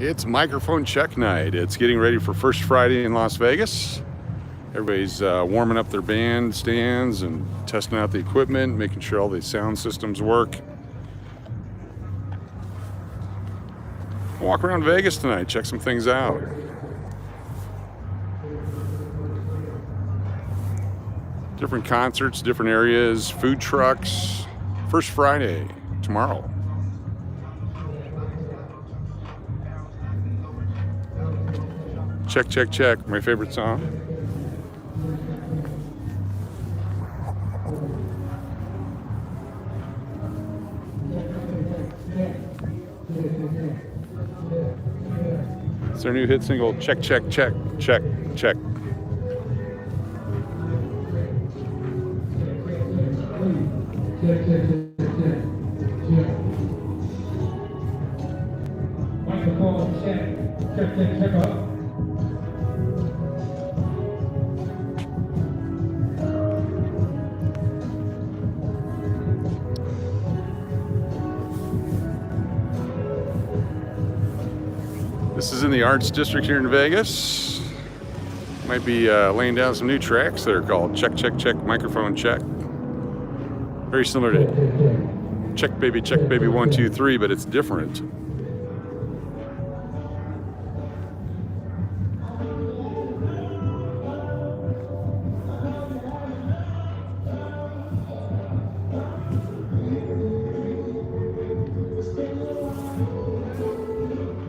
It's microphone check night. It's getting ready for First Friday in Las Vegas. Everybody's warming up their band stands and testing out the equipment, making sure all the sound systems work. Walk around Vegas tonight, check some things out. Different concerts, different areas, food trucks. First Friday, tomorrow. Check, check, check, my favorite song. It's their new hit single, Check, Check, Check, Check, Check. Microphone check, check, check, check up. This is in the Arts District here in Vegas. Might be laying down some new tracks that are called Check, Check, Check, Microphone Check. Very similar to Check Baby 1, 2, 3, but it's different.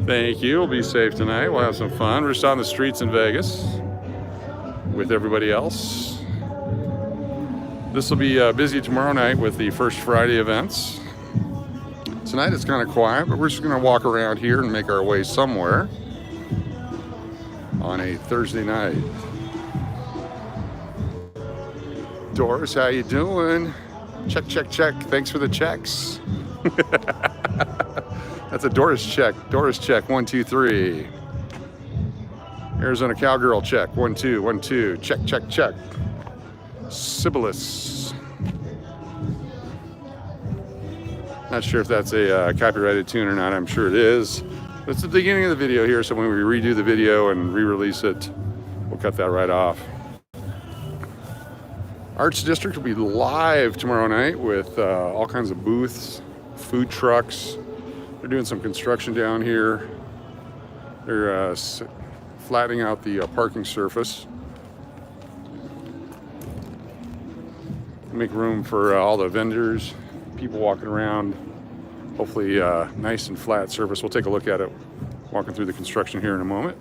Thank you. We'll be safe tonight. We'll have some fun. We're just on the streets in Vegas with everybody else. This will be busy tomorrow night with the First Friday events. Tonight it's kind of quiet, but we're just going to walk around here and make our way somewhere on a Thursday night. Doris, how you doing? Check, check, check. Thanks for the checks. That's a Doris check. Doris check, 1, 2, 3. Arizona Cowgirl check, 1, 2, 1, 2. Check, check, check. Sibyllus. Not sure if that's a copyrighted tune or not. I'm sure it is. But it's the beginning of the video here, so when we redo the video and re-release it, we'll cut that right off. Arts District will be live tomorrow night with all kinds of booths, food trucks. They're doing some construction down here. They're flattening out the parking surface. Make room for all the vendors, people walking around. Hopefully nice and flat surface. We'll take a look at it walking through the construction here in a moment.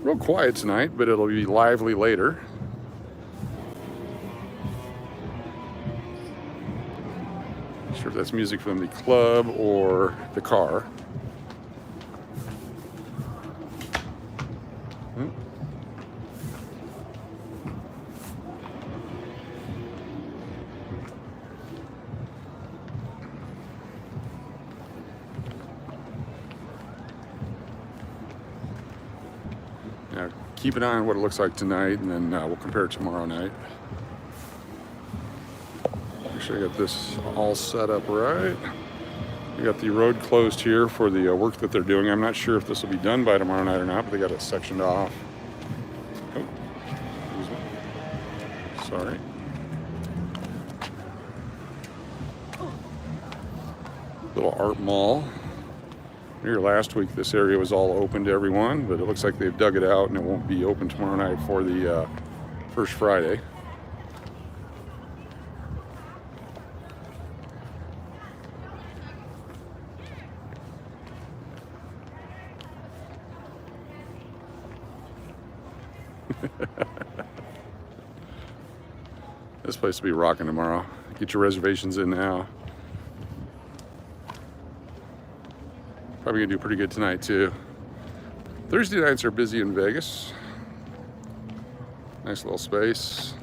Real quiet tonight, but it'll be lively later. Not sure if that's music from the club or the car. Now, keep an eye on what it looks like tonight, and then we'll compare it tomorrow night. Make sure I got this all set up right. We got the road closed here for the work that they're doing. I'm not sure if this will be done by tomorrow night or not, but they got it sectioned off. Oh, excuse me. Sorry. Little art mall. Here last week, this area was all open to everyone, but it looks like they've dug it out and it won't be open tomorrow night for the First Friday. This place will be rocking tomorrow. Get your reservations in now. Probably gonna do pretty good tonight too. Thursday nights are busy in Vegas. Nice little space.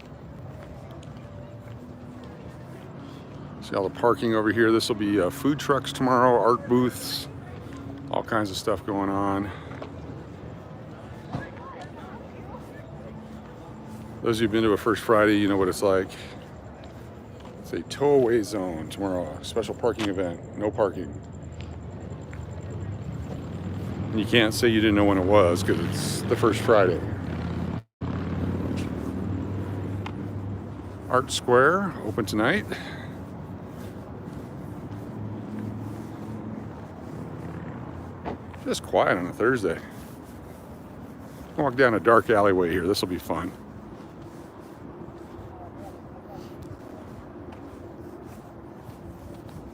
See all the parking over here. This will be food trucks tomorrow, art booths, all kinds of stuff going on. Those who've been to a First Friday, you know what it's like. It's a tow-away zone tomorrow. Special parking event. No parking. And you can't say you didn't know when it was because it's the first Friday. Art Square, open tonight. Just quiet on a Thursday. Walk down a dark alleyway here. This will be fun.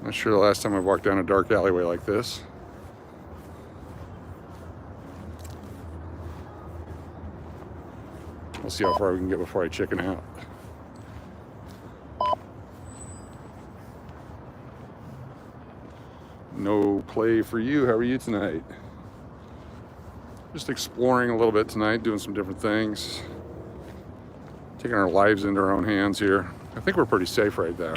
Not sure the last time I've walked down a dark alleyway like this. We'll see how far we can get before I chicken out. No play for you. How are you tonight? Just exploring a little bit tonight, doing some different things. Taking our lives into our own hands here. I think we're pretty safe right now.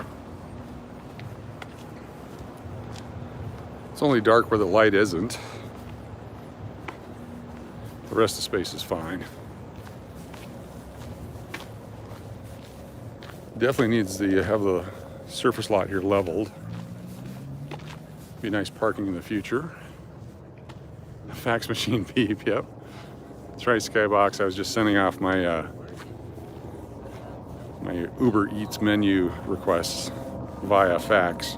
It's only dark where the light isn't. The rest of the space is fine. Definitely needs to have the surface lot here leveled. Be nice parking in the future. Fax machine beep, yep. That's right, Skybox. I was just sending off my my Uber Eats menu requests via fax.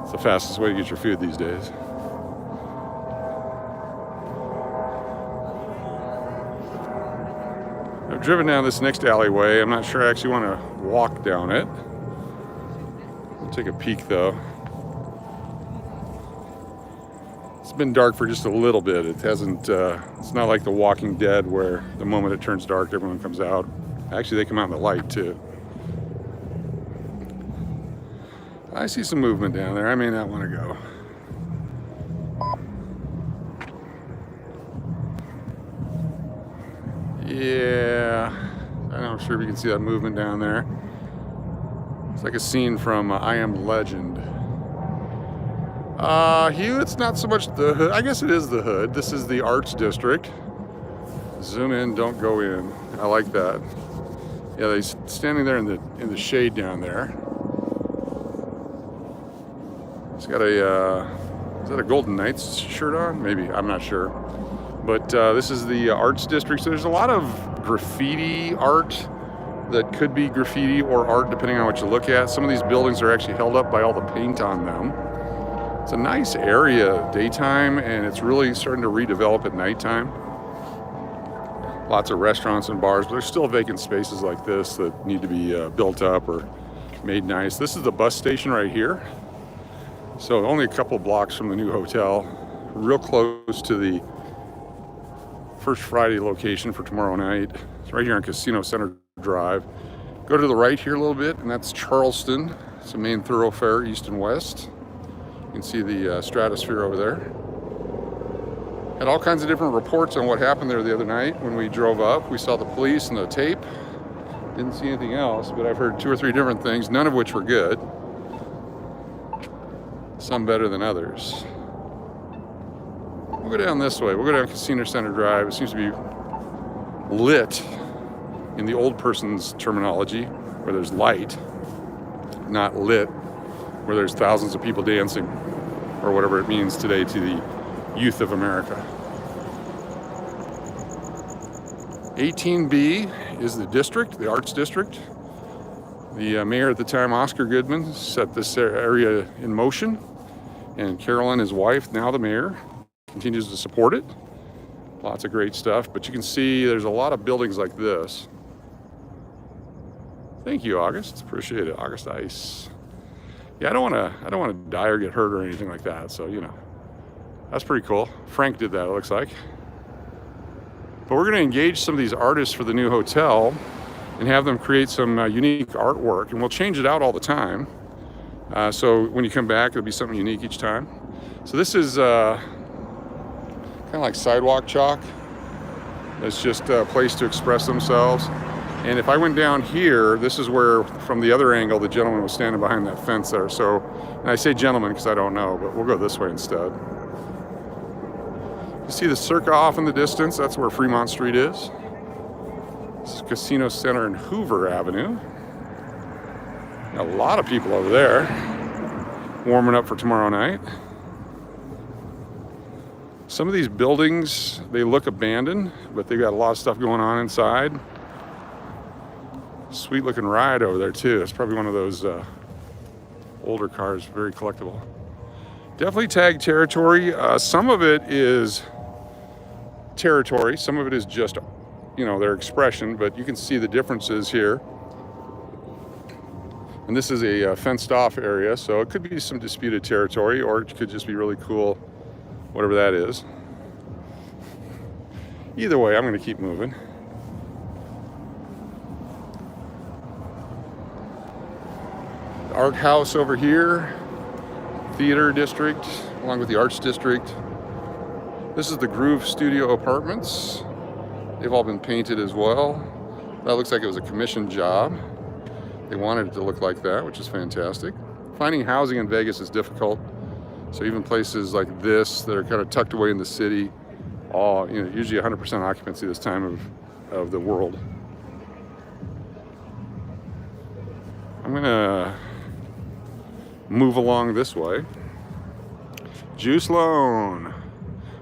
It's the fastest way to get your food these days. I've driven down this next alleyway. I'm not sure I actually want to walk down it. We'll take a peek though. It's been dark for just a little bit. It hasn't, it's not like The Walking Dead where the moment it turns dark, everyone comes out. Actually, they come out in the light too. I see some movement down there. I may not want to go. Yeah, I'm not sure if you can see that movement down there. It's like a scene from I Am Legend. Hugh, it's not so much the hood. I guess it is the hood. This is the Arts District. Zoom in, don't go in. I like that. Yeah, they're standing there in the shade down there. He's got a, is that a Golden Knights shirt on? Maybe, I'm not sure. But this is the Arts District. So there's a lot of graffiti art that could be graffiti or art depending on what you look at. Some of these buildings are actually held up by all the paint on them. It's a nice area daytime, and it's really starting to redevelop at nighttime. Lots of restaurants and bars, but there's still vacant spaces like this that need to be built up or made nice. This is the bus station right here. So only a couple blocks from the new hotel, real close to the First Friday location for tomorrow night. It's right here on Casino Center Drive. Go to the right here a little bit, and that's Charleston. It's the main thoroughfare, east and west. You can see the stratosphere over there. Had all kinds of different reports on what happened there the other night when we drove up. We saw the police and the tape. Didn't see anything else, but I've heard 2 or 3 different things, none of which were good. Some better than others. We'll go down this way. We'll go down Casino Center Drive. It seems to be lit in the old person's terminology, where there's light, not lit, where there's thousands of people dancing, or whatever it means today to the youth of America. 18B is the district, the Arts District. The mayor at the time, Oscar Goodman, set this area in motion, and Carolyn, his wife, now the mayor, continues to support it. Lots of great stuff, but you can see there's a lot of buildings like this. Thank you, August. Appreciate it, August Ice. Yeah, I don't want to die or get hurt or anything like that. So you know, that's pretty cool. Frank did that, it looks like. But we're going to engage some of these artists for the new hotel and have them create some unique artwork, and we'll change it out all the time. So when you come back, it'll be something unique each time. So this is kind of like sidewalk chalk. It's just a place to express themselves. And if I went down here, this is where, from the other angle, the gentleman was standing behind that fence there. So, and I say gentleman because I don't know, but we'll go this way instead. You see the Circa off in the distance? That's where Fremont Street is. This is Casino Center and Hoover Avenue. A lot of people over there warming up for tomorrow night. Some of these buildings, they look abandoned, but they've got a lot of stuff going on inside. Sweet looking ride over there too. It's probably one of those older cars, very collectible. Definitely tag territory. Some of it is territory. Some of it is just, you know, their expression, but you can see the differences here. And this is a fenced off area, so it could be some disputed territory, or it could just be really cool, whatever that is. Either way, I'm going to keep moving. The art house over here, theater district, along with the arts district. This is the Groove Studio Apartments. They've all been painted as well. That looks like it was a commissioned job. They wanted it to look like that, which is fantastic. Finding housing in Vegas is difficult. So even places like this that are kind of tucked away in the city, all, you know, usually 100% occupancy this time of the world. I'm gonna move along this way. Juice Loan.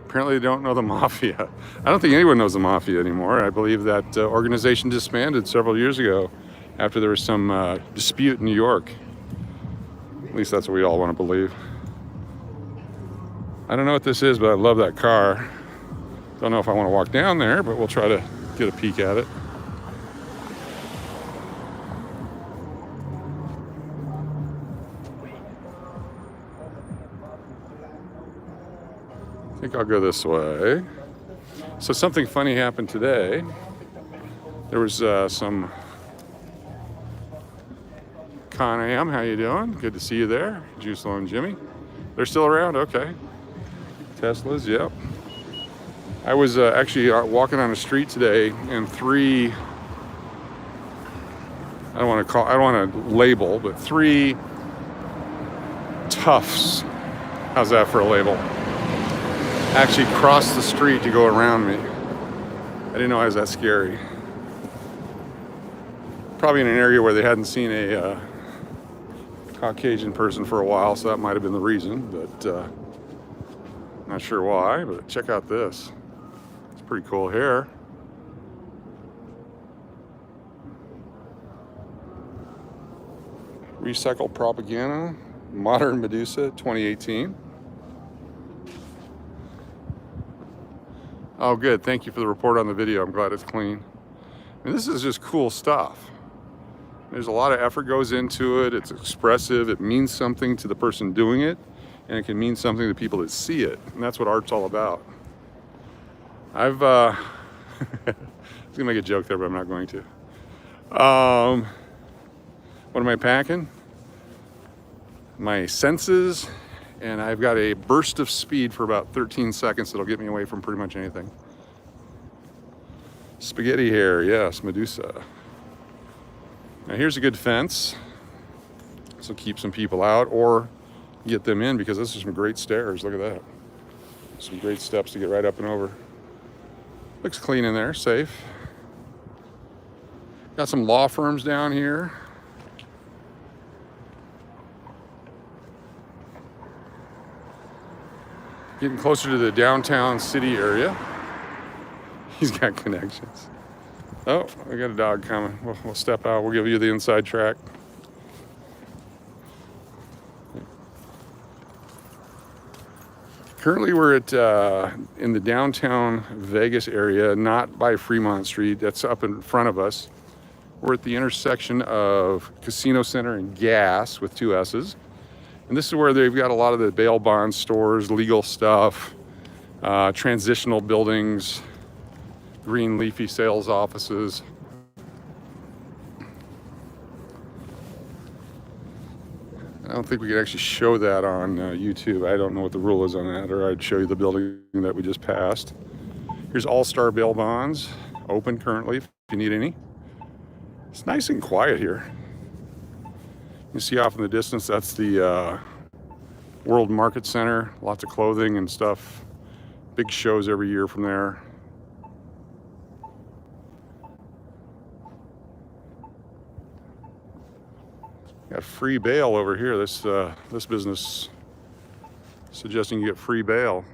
Apparently they don't know the Mafia. I don't think anyone knows the Mafia anymore. I believe that organization disbanded several years ago after there was some dispute in New York. At least that's what we all want to believe. I don't know what this is, but I love that car. Don't know if I want to walk down there, but we'll try to get a peek at it. I think I'll go this way. So something funny happened today. There was some Con Am, how you doing? Good to see you there. Juice Loan Jimmy. They're still around? Okay. Teslas, yep. I was actually walking on a street today, and three, I don't want to label, but three toughs, how's that for a label, actually crossed the street to go around me. I didn't know I was that scary. Probably in an area where they hadn't seen a Caucasian person for a while, so that might have been the reason, but not sure why. But check out this. It's pretty cool hair. Recycled Propaganda, Modern Medusa, 2018. Oh, good. Thank you for the report on the video. I'm glad it's clean. And this is just cool stuff. There's a lot of effort goes into it. It's expressive. It means something to the person doing it, and it can mean something to people that see it. And that's what art's all about. I was gonna make a joke there, but I'm not going to. What am I packing? My senses, and I've got a burst of speed for about 13 seconds that'll get me away from pretty much anything. Spaghetti hair, yes, Medusa. Now here's a good fence. This will keep some people out or get them in, because this is some great stairs. Look at that. Some great steps to get right up and over. Looks clean in there, safe. Got some law firms down here. Getting closer to the downtown city area. He's got connections. Oh, we got a dog coming. We'll step out. We'll give you the inside track. Currently, we're at in the downtown Vegas area, not by Fremont Street. That's up in front of us. We're at the intersection of Casino Center and Gas with two S's. And this is where they've got a lot of the bail bond stores, legal stuff, transitional buildings, green leafy sales offices. I don't think we could actually show that on YouTube. I don't know what the rule is on that, or I'd show you the building that we just passed. Here's All-Star Bail Bonds, open currently if you need any. It's nice and quiet here. You see off in the distance, that's the World Market Center. Lots of clothing and stuff. Big shows every year from there. Got free bail over here. This business suggesting you get free bail.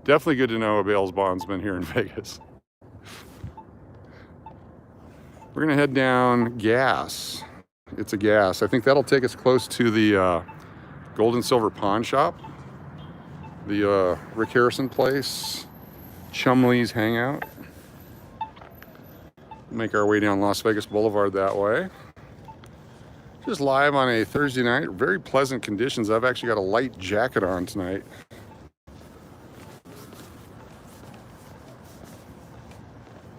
Definitely good to know a bail bondsman here in Vegas. We're gonna head down Gas. It's a Gas. I think that'll take us close to the Gold and Silver Pawn Shop, the Rick Harrison place, Chumley's Hangout. Make our way down Las Vegas Boulevard that way. Just live on a Thursday night. Very pleasant conditions. I've actually got a light jacket on tonight.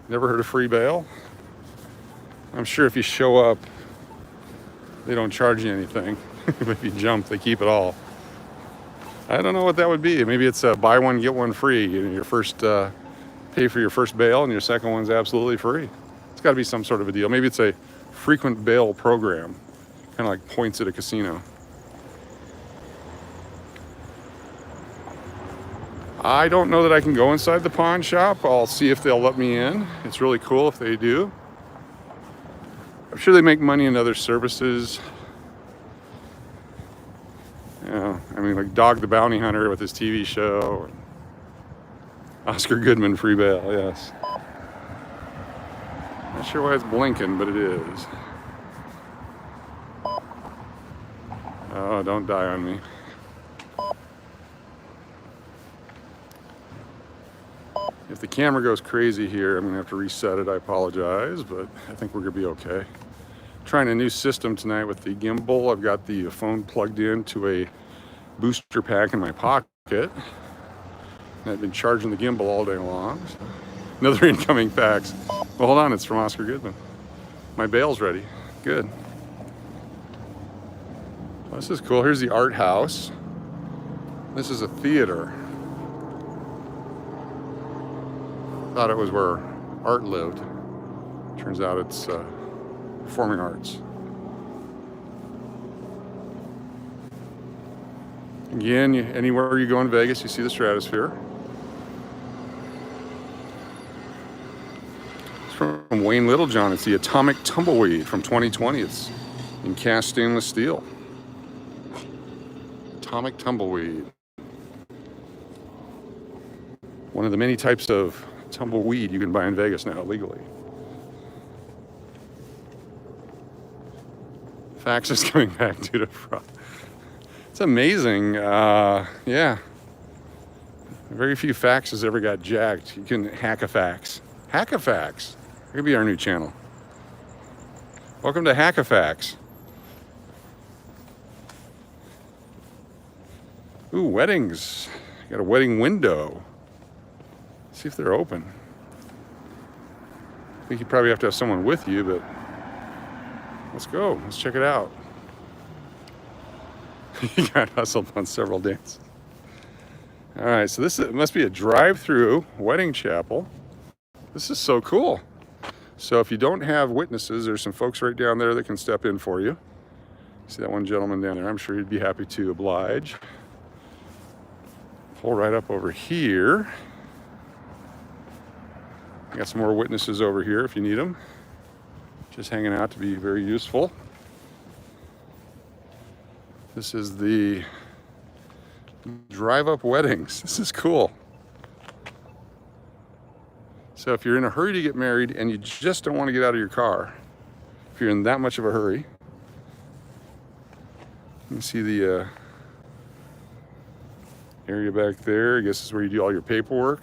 Never heard of free bail? I'm sure if you show up, they don't charge you anything. If you jump, they keep it all. I don't know what that would be. Maybe it's a buy one, get one free. You know, your first, pay for your first bail and your second one's absolutely free. It's got to be some sort of a deal. Maybe it's a frequent bail program, kind of like points at a casino. I don't know that I can go inside the pawn shop. I'll see if they'll let me in. It's really cool if they do. I'm sure they make money in other services. Yeah, I mean, like Dog the Bounty Hunter with his TV show. Oscar Goodman free bail, yes. Not sure why it's blinking, but it is. Oh, don't die on me. If the camera goes crazy here, I'm gonna have to reset it. I apologize, but I think we're gonna be okay. Trying a new system tonight with the gimbal. I've got the phone plugged in to a booster pack in my pocket. And I've been charging the gimbal all day long. So. Another incoming fax. Well, hold on, it's from Oscar Goodman. My bail's ready. Good. Well, this is cool. Here's the art house. This is a theater. Thought it was where art lived. Turns out it's performing arts. Again, anywhere you go in Vegas, you see the Stratosphere. It's from Wayne Littlejohn. It's the Atomic Tumbleweed from 2020. It's in cast stainless steel. Atomic Tumbleweed. One of the many types of tumbleweed you can buy in Vegas now legally. Fax is coming back due to fraud. It's amazing. Yeah. Very few faxes ever got jacked. You can hack a fax. Hack a fax. That could be our new channel. Welcome to Hack a Fax. Ooh, weddings. Got a wedding window. See if they're open. I think you probably have to have someone with you, but let's go. Let's check it out. You got hustled on several dances. All right, so this must be a drive-through wedding chapel. This is so cool. So if you don't have witnesses, there's some folks right down there that can step in for you. See that one gentleman down there? I'm sure he'd be happy to oblige. Pull right up over here. Got some more witnesses over here if you need them. Just hanging out to be very useful. This is the drive-up weddings. This is cool. So if you're in a hurry to get married and you just don't want to get out of your car, if you're in that much of a hurry, you can see the area back there. I guess this is where you do all your paperwork.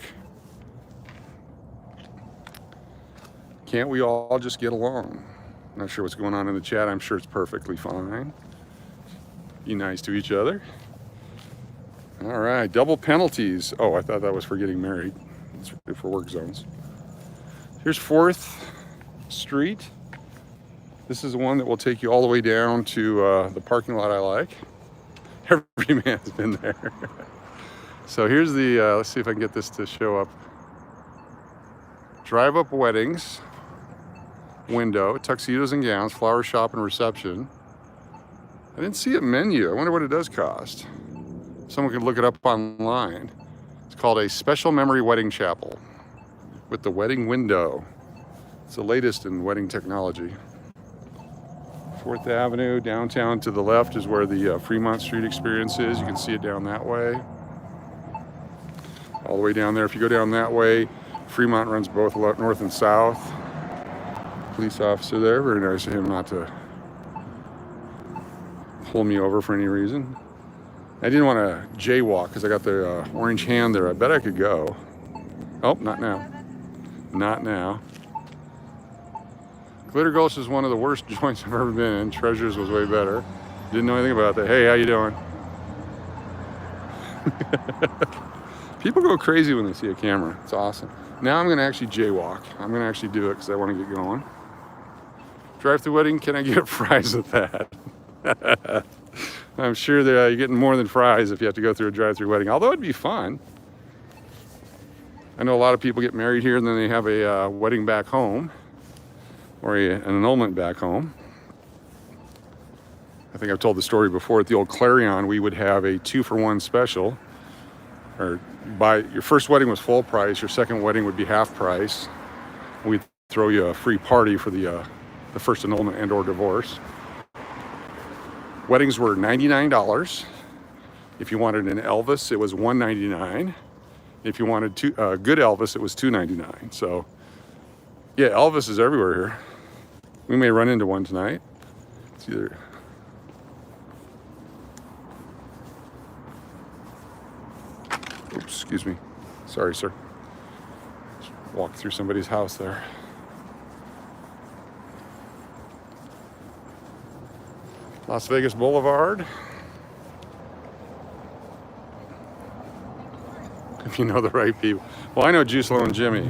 Can't we all just get along? Not sure what's going on in the chat. I'm sure it's perfectly fine. Be nice to each other. All right, double penalties. Oh, I thought that was for getting married. It's for work zones. Here's 4th Street. This is the one that will take you all the way down to the parking lot I like. Every man's been there. So here's the, let's see if I can get this to show up. Drive-up weddings. Window, tuxedos and gowns, flower shop and reception. I didn't see a menu. I wonder what it does cost. Someone could look it up online. It's called a Special Memory Wedding Chapel with the wedding window. It's the latest in wedding technology. 4th Avenue, downtown to the left is where the Fremont Street experience is. You can see it down that way. all the way down there. If you go down that way, Fremont runs both north and south. Police officer there, very nice of him not to pull me over for any reason. I didn't want to jaywalk because I got the orange hand there. I bet I could go. Oh, not now. Not now. Glitter Gulch is one of the worst joints I've ever been in. Treasures was way better. Didn't know anything about that. Hey, how you doing? People go crazy when they see a camera. It's awesome. Now I'm going to actually jaywalk. I'm going to actually do it because I want to get going. Drive-through wedding, can I get fries with that? I'm sure that you're getting more than fries if you have to go through a drive-through wedding, although it'd be fun. I know a lot of people get married here and then they have a wedding back home or an annulment back home. I think I've told the story before. At the old Clarion, we would have a 2-for-1 special. Or your first wedding was full price, your second wedding would be half price. We'd throw you a free party for the first annulment and or divorce. Weddings were $99. If you wanted an Elvis, it was $199. If you wanted good Elvis, it was $299. So, yeah, Elvis is everywhere here. We may run into one tonight. It's either... Oops, excuse me. Sorry, sir. Just walked through somebody's house there. Las Vegas Boulevard. If you know the right people. Well, I know Juice Low and Jimmy.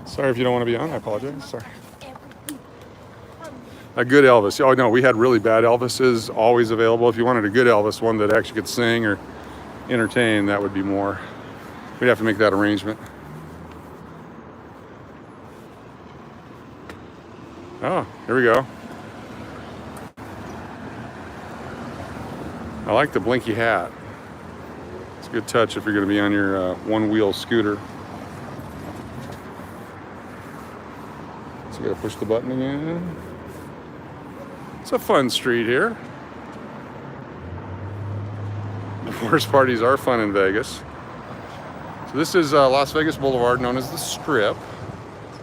Sorry if you don't want to be on. I apologize. Sorry. A good Elvis. Oh, no, we had really bad Elvises always available. If you wanted a good Elvis, one that actually could sing or entertain, that would be more. We'd have to make that arrangement. Oh, here we go. I like the blinky hat. It's a good touch if you're going to be on your one-wheel scooter. So you got to push the button again. It's a fun street here. Divorce parties are fun in Vegas. So this is Las Vegas Boulevard, known as the Strip.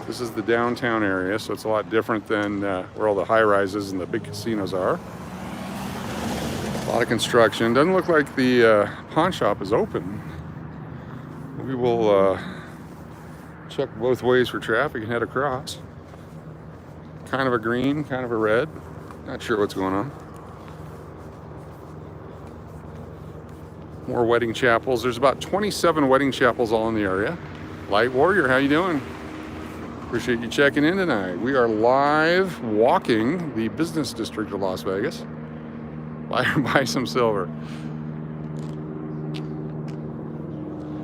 This is the downtown area, so it's a lot different than where all the high-rises and the big casinos are. A lot of construction. Doesn't look like the pawn shop is open. We will check both ways for traffic and head across. Kind of a green, kind of a red. Not sure what's going on. More wedding chapels. There's about 27 wedding chapels all in the area. Light Warrior, how you doing? Appreciate you checking in tonight. We are live walking the business district of Las Vegas. Buy some silver.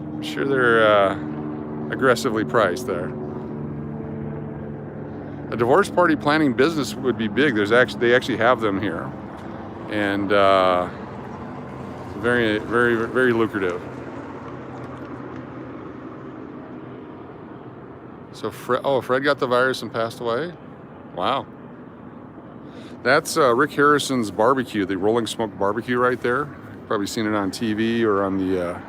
I'm sure they're aggressively priced there. A divorce party planning business would be big. They actually have them here, and very, very, very lucrative. So Fred got the virus and passed away. Wow. That's Rick Harrison's barbecue, the Rolling Smoke barbecue right there. Probably seen it on TV or on the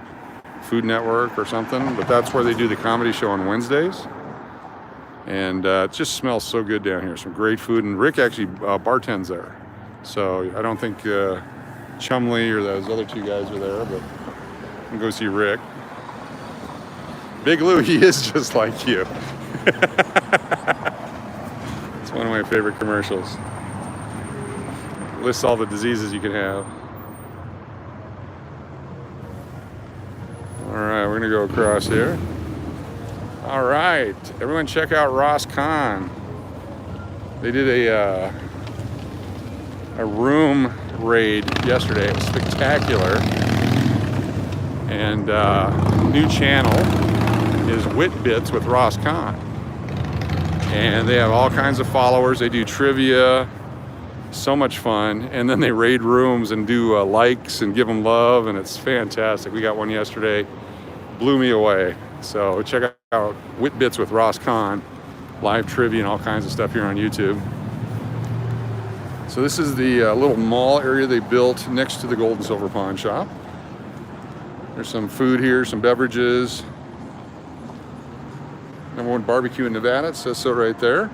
Food Network or something. But that's where they do the comedy show on Wednesdays. And it just smells so good down here. Some great food. And Rick actually bartends there. So I don't think Chumley or those other two guys are there, but you can go see Rick. Big Lou, he is just like you. It's one of my favorite commercials. Lists all the diseases you can have. All right, we're gonna go across here. All right, everyone check out Ross Kahn. They did a room raid yesterday. It was spectacular. And new channel is Wit Bits with Ross Kahn. And they have all kinds of followers. They do trivia, so much fun. And then they raid rooms and do likes and give them love, and it's fantastic. We got one yesterday, blew me away. So check out Wit Bits with Ross Kahn, live trivia and all kinds of stuff here on YouTube. So this is the little mall area they built next to the Gold and Silver Pawn Shop. There's some food here, some beverages. #1 barbecue in Nevada, it says so right there.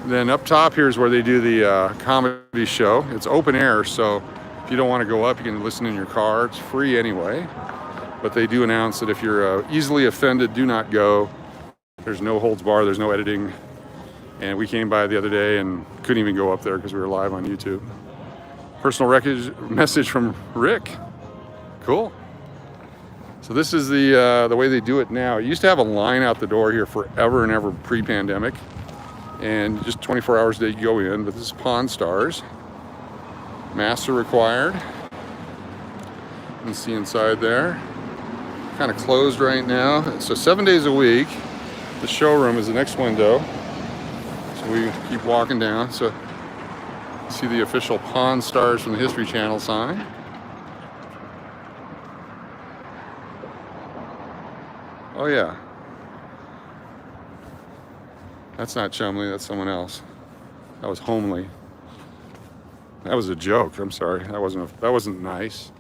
Then up top here's where they do the comedy show. It's open air, so if you don't want to go up, you can listen in your car. It's free anyway. But they do announce that if you're easily offended, do not go. There's no holds bar, there's no editing. And we came by the other day and couldn't even go up there because we were live on YouTube. Personal message from Rick. Cool. So this is the way they do it now. It used to have a line out the door here forever and ever pre-pandemic. And just 24 hours a day you go in, but this is Pawn Stars. Masks are required. You can see inside there. Kind of closed right now. So 7 days a week. The showroom is the next window. So we keep walking down. So you see the official Pawn Stars from the History Channel sign. Oh yeah. That's not Chumley, that's someone else. That was Homely. That was a joke, I'm sorry. That wasn't nice.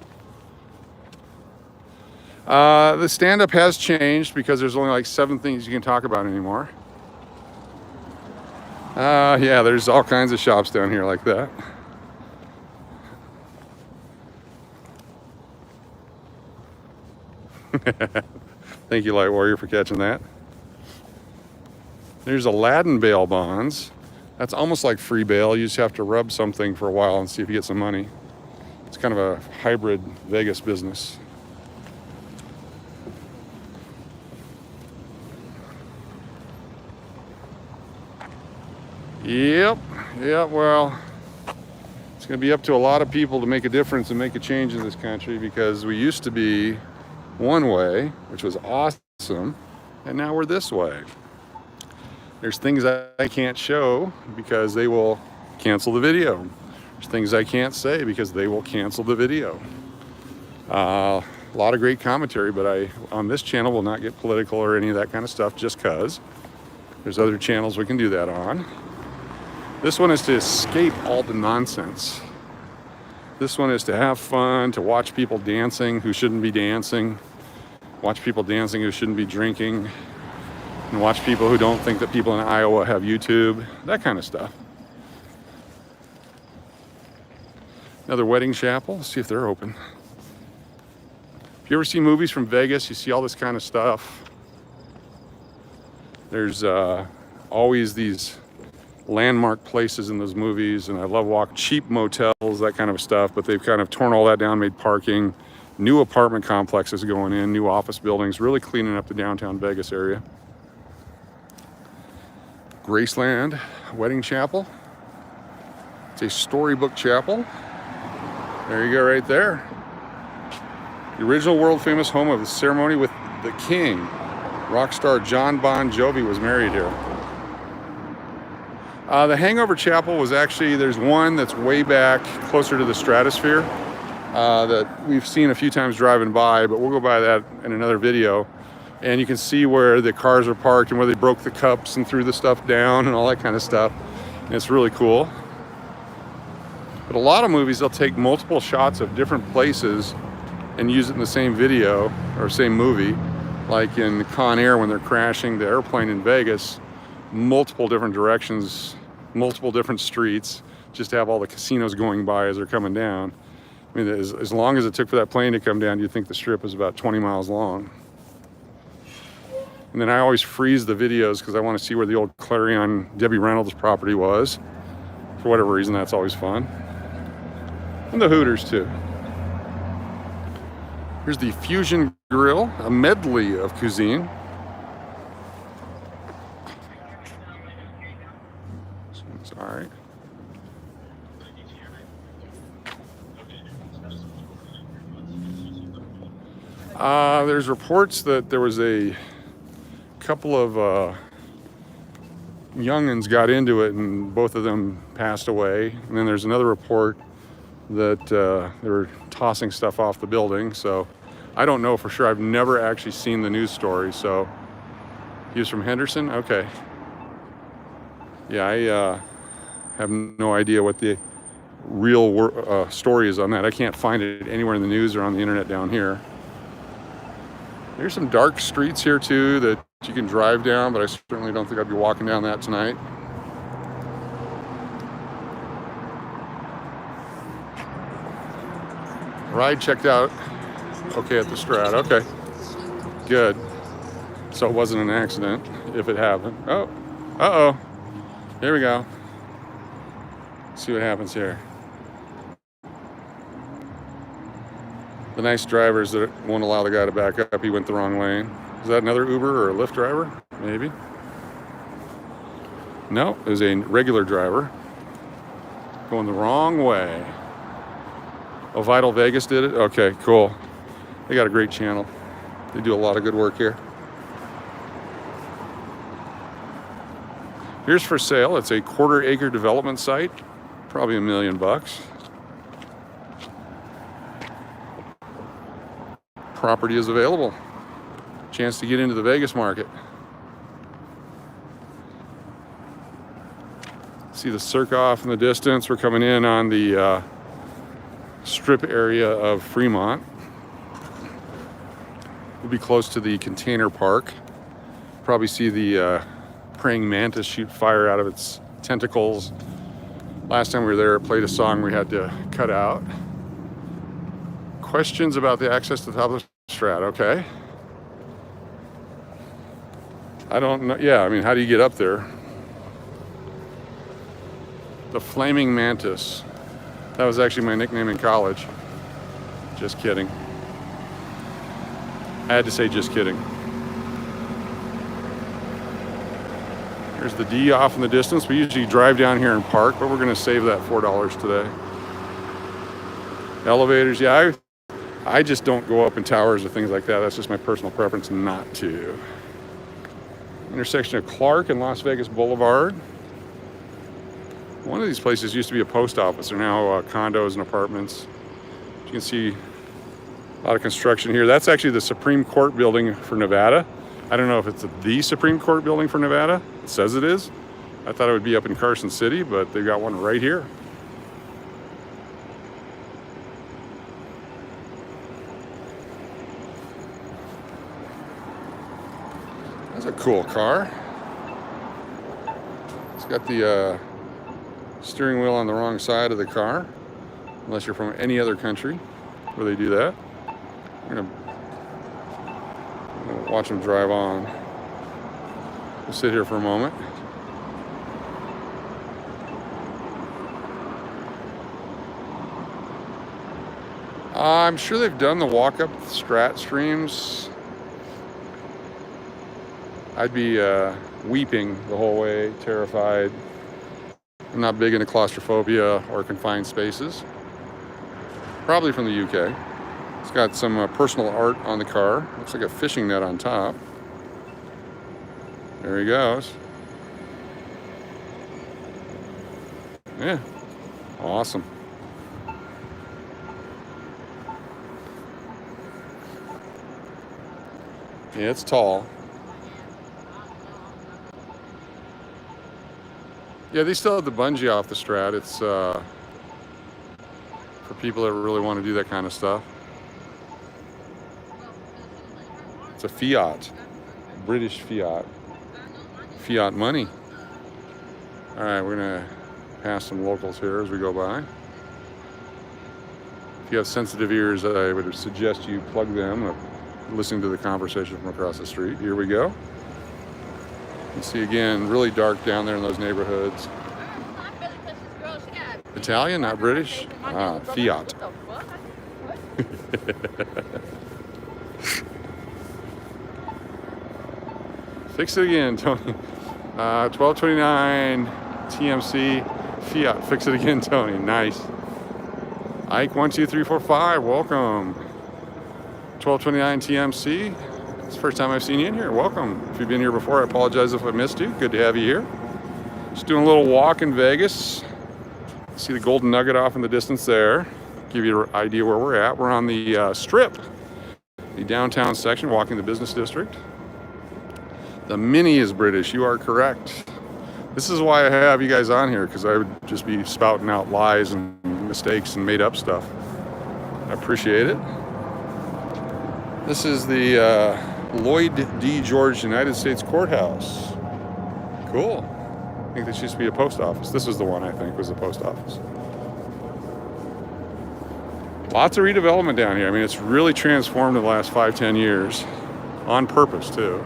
The stand-up has changed because there's only like 7 things you can talk about anymore. Yeah, there's all kinds of shops down here like that. Thank you, Light Warrior, for catching that. There's Aladdin bail bonds. That's almost like free bail. You just have to rub something for a while and see if you get some money. It's kind of a hybrid Vegas business. Yep, well, it's going to be up to a lot of people to make a difference and make a change in this country, because we used to be one way, which was awesome, and now we're this way. There's things I can't show because they will cancel the video. There's things I can't say because they will cancel the video. A lot of great commentary, but I, on this channel, will not get political or any of that kind of stuff just because. There's other channels we can do that on. This one is to escape all the nonsense. This one is to have fun, to watch people dancing who shouldn't be dancing, watch people dancing who shouldn't be drinking, and watch people who don't think that people in Iowa have YouTube, that kind of stuff. Another wedding chapel, let's see if they're open. If you ever see movies from Vegas, you see all this kind of stuff. There's always these landmark places in those movies, and I love walking cheap motels, that kind of stuff, but they've kind of torn all that down, made parking, new apartment complexes going in, new office buildings, really cleaning up the downtown Vegas area. Graceland Wedding Chapel. It's a storybook chapel. There you go right there. The original world famous home of the ceremony with the king. Rock star John Bon Jovi was married here. The Hangover Chapel was actually, there's one that's way back closer to the stratosphere that we've seen a few times driving by, but we'll go by that in another video. And you can see where the cars are parked and where they broke the cups and threw the stuff down and all that kind of stuff. And it's really cool. But a lot of movies, they'll take multiple shots of different places and use it in the same video or same movie. Like in Con Air, when they're crashing the airplane in Vegas, multiple different directions, multiple different streets, just to have all the casinos going by as they're coming down. I mean, as long as it took for that plane to come down, you'd think the strip is about 20 miles long. And then I always freeze the videos because I want to see where the old Clarion Debbie Reynolds property was. For whatever reason, that's always fun. And the Hooters too. Here's the Fusion Grill, a medley of cuisine. This one's all right. There's reports that there was a couple of youngins got into it and both of them passed away. And then there's another report that they were tossing stuff off the building. So I don't know for sure. I've never actually seen the news story. So he was from Henderson? Okay. Yeah, I have no idea what the real stories on that. I can't find it anywhere in the news or on the internet down here. There's some dark streets here too that you can drive down, but I certainly don't think I'd be walking down that tonight. Ride checked out okay at the Strat. Okay, good. So it wasn't an accident if it happened. Oh, uh-oh. Here we go. See what happens here. The nice drivers that won't allow the guy to back up. He went the wrong lane. Is that another Uber or a Lyft driver? Maybe. No, it was a regular driver going the wrong way. Oh, Vital Vegas did it? Okay, cool. They got a great channel. They do a lot of good work here. Here's for sale. It's a 1/4 acre development site. Probably $1 million. Property is available. Chance to get into the Vegas market. See the Cirque off in the distance. We're coming in on the strip area of Fremont. We'll be close to the container park. Probably see the praying mantis shoot fire out of its tentacles. Last time we were there, it played a song we had to cut out. Questions about the access to the top of the Strat? Okay. I don't know. Yeah, I mean, how do you get up there? The Flaming Mantis. That was actually my nickname in college. Just kidding. I had to say just kidding. There's the D off in the distance. We usually drive down here and park, but we're going to save that $4 today. Elevators, yeah, I just don't go up in towers or things like that. That's just my personal preference not to. Intersection of Clark and Las Vegas Boulevard. One of these places used to be a post office. They're now condos and apartments. You can see a lot of construction here. That's actually the Supreme Court building for Nevada. I don't know if it's the Supreme Court building for Nevada. It says it is. I thought it would be up in Carson City, but they've got one right here. That's a cool car. It's got the steering wheel on the wrong side of the car, unless you're from any other country where they do that. I'm gonna watch them drive on. We'll sit here for a moment. I'm sure they've done the walk-up Strat streams. I'd be weeping the whole way, terrified. I'm not big into claustrophobia or confined spaces. Probably from the UK. It's got some personal art on the car. Looks like a fishing net on top. There he goes. Yeah, awesome. Yeah, it's tall. Yeah, they still have the bungee off the Strat. It's for people that really want to do that kind of stuff. It's a Fiat, British Fiat. Fiat money. All right, we're gonna pass some locals here as we go by. If you have sensitive ears, I would suggest you plug them, listening to the conversation from across the street. Here we go. You see again, really dark down there in those neighborhoods. Italian, not British? Ah, Fiat. Fix it again, Tony. 1229 TMC Fiat. Fix it again, Tony. Nice. Ike 12345. Welcome. 1229 TMC. It's the first time I've seen you in here. Welcome. If you've been here before, I apologize if I missed you. Good to have you here. Just doing a little walk in Vegas. See the Golden Nugget off in the distance there. Give you an idea where we're at. We're on the Strip, the downtown section, walking the business district. The Mini is British. You are correct. This is why I have you guys on here, because I would just be spouting out lies and mistakes and made up stuff. I appreciate it. This is the Lloyd D. George United States Courthouse. Cool. I think this used to be a post office. This is the one I think was the post office. Lots of redevelopment down here. I mean, it's really transformed in the last 5-10 years. On purpose, too.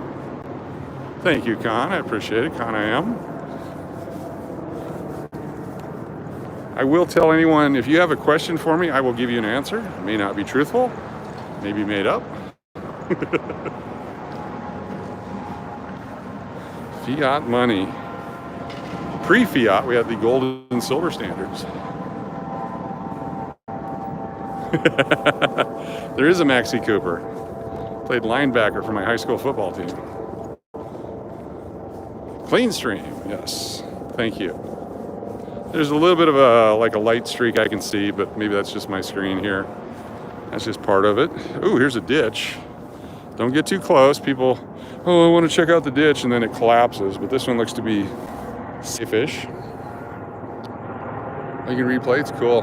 Thank you, Con. I appreciate it. Con I am. I will tell anyone, if you have a question for me, I will give you an answer. It may not be truthful. Maybe made up. Fiat money. Pre-fiat, we had the gold and silver standards. There is a Maxie Cooper. Played linebacker for my high school football team. Clean stream, yes. Thank you. There's a little bit of a light streak I can see, but maybe that's just my screen here. That's just part of it. Ooh, here's a ditch. Don't get too close. People, oh, I want to check out the ditch, and then it collapses. But this one looks to be safe-ish. You can replay, it's cool.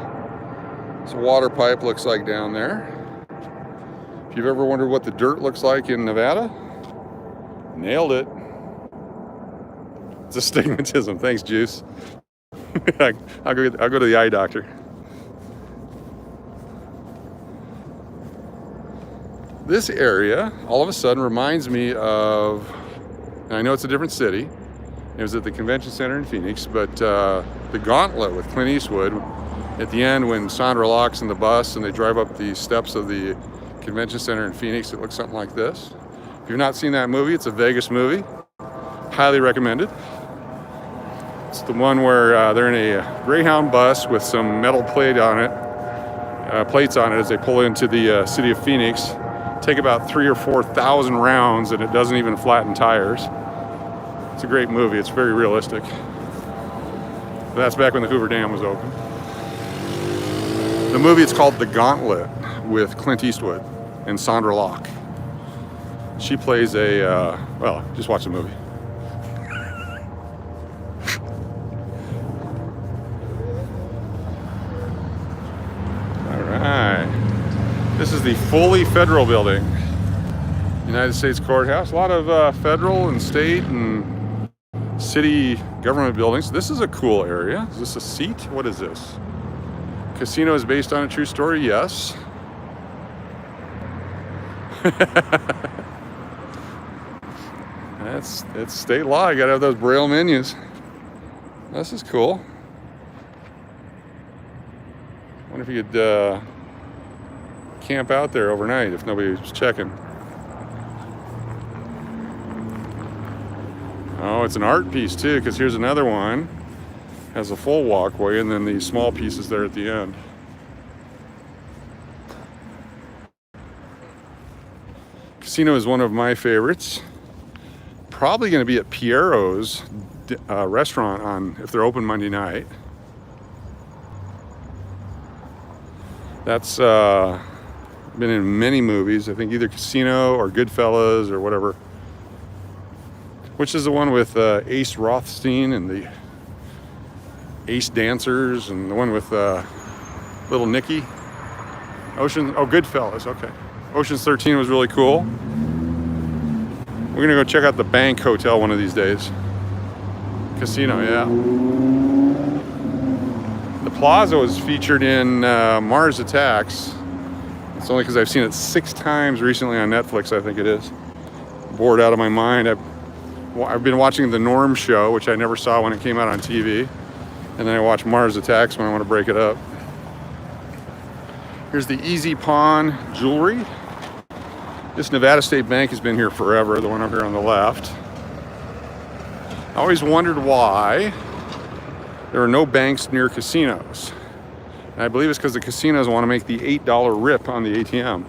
This water pipe looks like down there. If you've ever wondered what the dirt looks like in Nevada, nailed it. It's astigmatism. Thanks, Juice. I'll go to the eye doctor. This area, all of a sudden, reminds me of, and I know it's a different city. It was at the convention center in Phoenix, but the Gauntlet with Clint Eastwood. At the end, when Sandra Locke's in the bus and they drive up the steps of the convention center in Phoenix, it looks something like this. If you've not seen that movie, it's a Vegas movie. Highly recommended. It's the one where they're in a Greyhound bus with some metal plates on it as they pull into the city of Phoenix. Take about 3,000 or 4,000 rounds, and it doesn't even flatten tires. It's a great movie. It's very realistic. But that's back when the Hoover Dam was open. The movie is called The Gauntlet with Clint Eastwood and Sandra Locke. She plays a, well, just watch the movie. All right. This is the fully federal building. United States Courthouse. A lot of federal and state and city government buildings. This is a cool area. Is this a seat? What is this? Casino is based on a true story? Yes. It's state law. You gotta have those Braille menus. This is cool. Wonder if you could camp out there overnight if nobody was checking. Oh, it's an art piece too, because here's another one. Has a full walkway and then these small pieces there at the end. Casino is one of my favorites. Probably going to be at Piero's restaurant if they're open Monday night. That's been in many movies. I think either Casino or Goodfellas or whatever. Which is the one with Ace Rothstein and the Ace Dancers, and the one with Little Nicky. Goodfellas, okay. Ocean's 13 was really cool. We're gonna go check out the Bank Hotel one of these days. Casino, yeah. The Plaza was featured in Mars Attacks. It's only because I've seen it 6 times recently on Netflix, I think it is. Bored out of my mind. I've been watching The Norm Show, which I never saw when it came out on TV. And then I watch Mars Attacks when I want to break it up. Here's the Easy Pawn Jewelry. This Nevada State Bank has been here forever, the one up here on the left. I always wondered why there are no banks near casinos. And I believe it's because the casinos want to make the $8 rip on the ATM.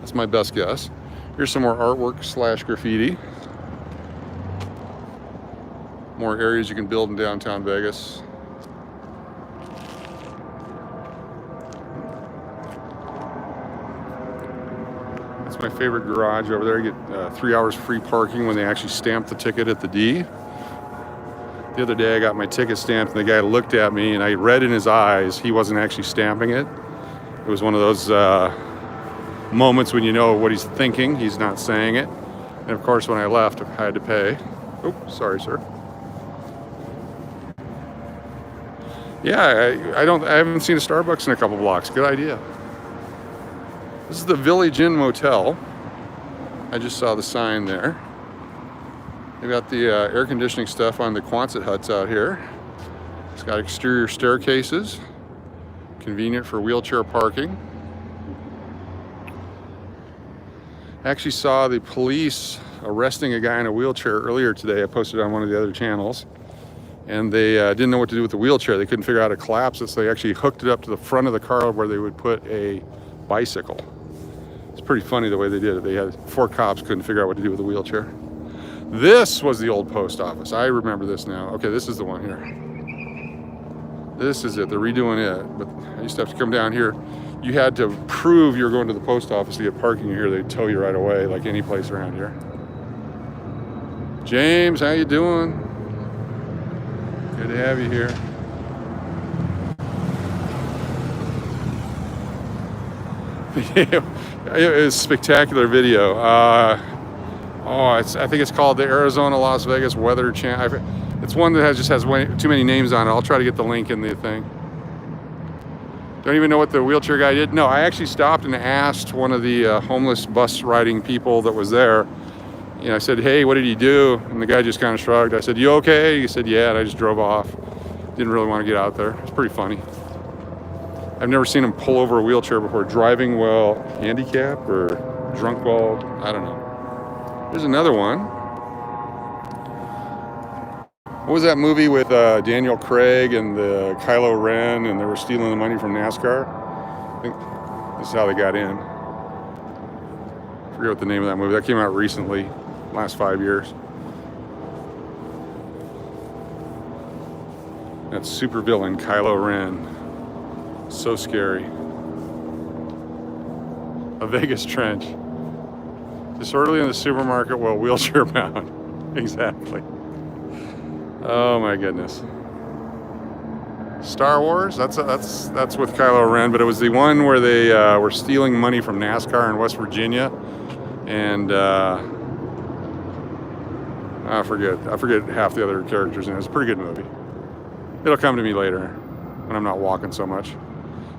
That's my best guess. Here's some more artwork / graffiti. More areas you can build in downtown Vegas. That's my favorite garage over there. You get 3 hours free parking when they actually stamp the ticket at the D. The other day I got my ticket stamped and the guy looked at me and I read in his eyes he wasn't actually stamping it. It was one of those moments when you know what he's thinking, he's not saying it. And of course when I left I had to pay. Oh, sorry sir. Yeah, I haven't seen a Starbucks in a couple blocks. Good idea. This is the Village Inn Motel. I just saw the sign there. They got the air conditioning stuff on the Quonset huts out here. It's got exterior staircases, convenient for wheelchair parking. I actually saw the police arresting a guy in a wheelchair earlier today. I posted on one of the other channels. And they didn't know what to do with the wheelchair. They couldn't figure out how to collapse it, so they actually hooked it up to the front of the car where they would put a bicycle. It's pretty funny the way they did it. They had 4 cops couldn't figure out what to do with the wheelchair. This was the old post office. I remember this now. Okay, this is the one here. This is it. They're redoing it. But I used to have to come down here. You had to prove you were going to the post office to get parking here. They'd tow you right away, like any place around here. James, how you doing? Good to have you here. It was a spectacular video. I think it's called the Arizona Las Vegas Weather Channel. It's one that just has way too many names on it. I'll try to get the link in the thing. Don't even know what the wheelchair guy did. No, I actually stopped and asked one of the homeless bus riding people that was there. You know, I said, hey, what did he do? And the guy just kind of shrugged. I said, you okay? He said, yeah, and I just drove off. Didn't really want to get out there. It's pretty funny. I've never seen him pull over a wheelchair before. Driving while handicapped or drunk while, I don't know. There's another one. What was that movie with Daniel Craig and the Kylo Ren and they were stealing the money from NASCAR? I think this is how they got in. I forget what the name of that movie. That came out recently. Last 5 years. That super villain, Kylo Ren. So scary. A Vegas trench. Disorderly in the supermarket while wheelchair bound. Exactly. Oh my goodness. Star Wars? That's with Kylo Ren, but it was the one where they were stealing money from NASCAR in West Virginia. And I forget half the other characters in it. It's a pretty good movie. It'll come to me later when I'm not walking so much.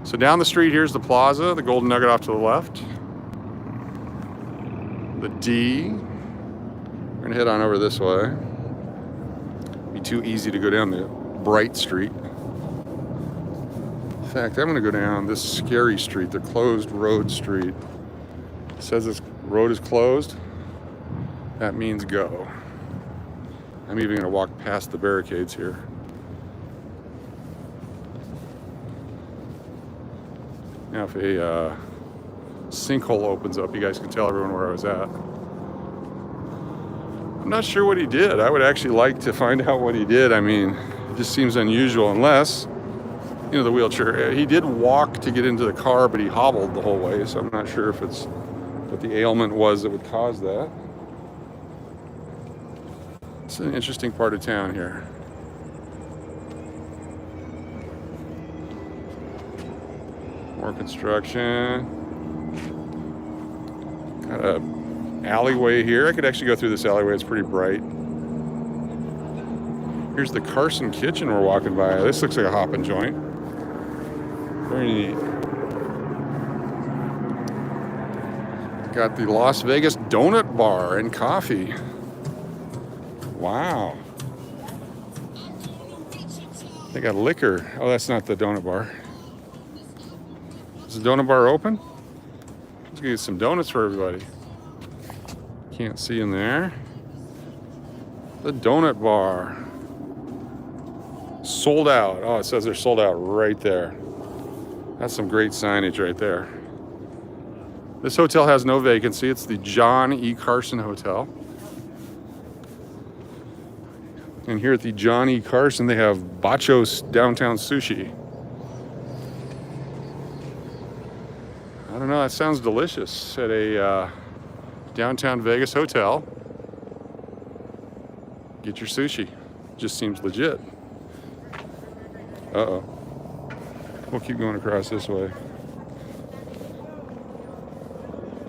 So down the street, here's the plaza, the Golden Nugget off to the left. The D. We're gonna head on over this way. Be too easy to go down the bright street. In fact, I'm gonna go down this scary street, the closed road street. It says this road is closed. That means go. I'm even gonna walk past the barricades here. Now if a sinkhole opens up, you guys can tell everyone where I was at. I'm not sure what he did. I would actually like to find out what he did. I mean, it just seems unusual unless, you know, the wheelchair. He did walk to get into the car, but he hobbled the whole way, so I'm not sure if it's what the ailment was that would cause that. It's an interesting part of town here. More construction. Got a alleyway here. I could actually go through this alleyway. It's pretty bright. Here's the Carson Kitchen we're walking by. This looks like a hopping joint. Very neat. Got the Las Vegas Donut Bar and Coffee. Wow. They got liquor. Oh, that's not the donut bar. Is the donut bar open? Let's get some donuts for everybody. Can't see in there. The donut bar. Sold out. Oh, it says they're sold out right there. That's some great signage right there. This hotel has no vacancy. It's the John E. Carson Hotel. And here at the John E. Carson, they have Bachos Downtown Sushi. I don't know, that sounds delicious at a downtown Vegas hotel. Get your sushi. just seems legit. Uh-oh. We'll keep going across this way.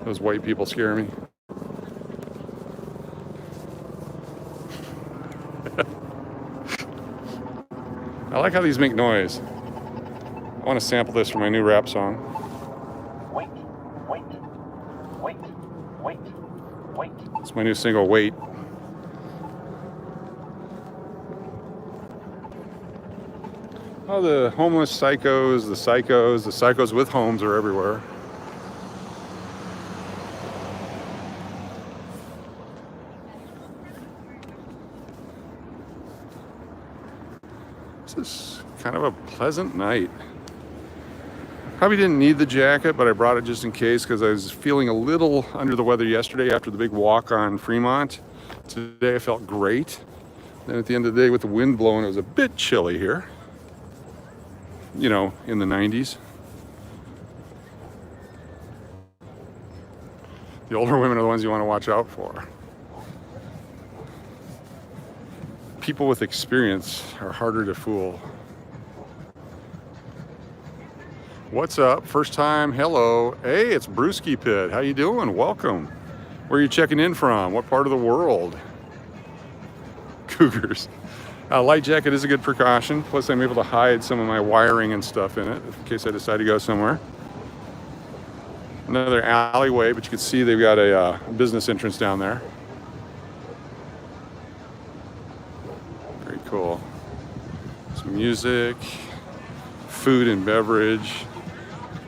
Those white people scare me. I like how these make noise. I want to sample this for my new rap song. Wait, wait, wait, wait, wait. It's my new single, Wait. Oh, the homeless psychos, the psychos with homes are everywhere. This is kind of a pleasant night. Probably didn't need the jacket, but I brought it just in case because I was feeling a little under the weather yesterday after the big walk on Fremont. Today I felt great. Then at the end of the day with the wind blowing, it was a bit chilly here. You know, in the 90s. The older women are the ones you want to watch out for. People with experience are harder to fool. What's up? First time, hello. Hey, it's Brewski Pit. How you doing? Welcome. Where are you checking in from? What part of the world? Cougars. A light jacket is a good precaution. Plus, I'm able to hide some of my wiring and stuff in it in case I decide to go somewhere. Another alleyway, but you can see they've got a business entrance down there. Very cool. Some music, food and beverage.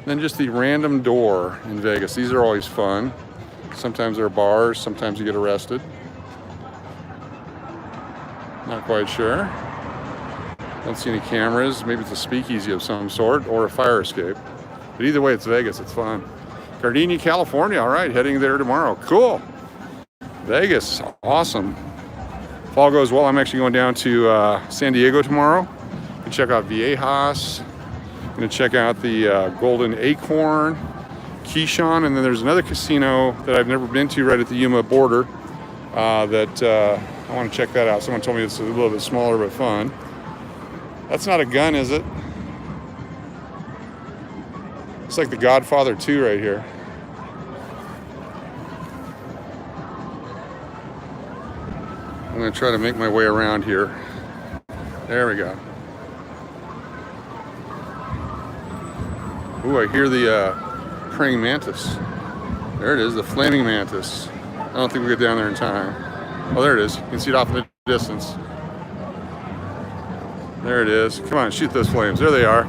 Then just the random door in Vegas. These are always fun. Sometimes they're bars, sometimes you get arrested. Not quite sure. Don't see any cameras. Maybe it's a speakeasy of some sort or a fire escape. But either way, it's Vegas. It's fun. Gardenia, California. All right, heading there tomorrow. Cool. Vegas. Awesome. If all goes well, I'm actually going down to San Diego tomorrow to check out Viejas. I'm going to check out the Golden Acorn, Keyshawn, and then there's another casino that I've never been to right at the Yuma border that I want to check that out. Someone told me it's a little bit smaller but fun. That's not a gun, is it? It's like the Godfather 2 right here. I'm going to try to make my way around here. There we go. Ooh, I hear the praying mantis. There it is, the flaming mantis. I don't think we'll get down there in time. Oh, there it is. You can see it off in the distance. There it is. Come on, shoot those flames. There they are.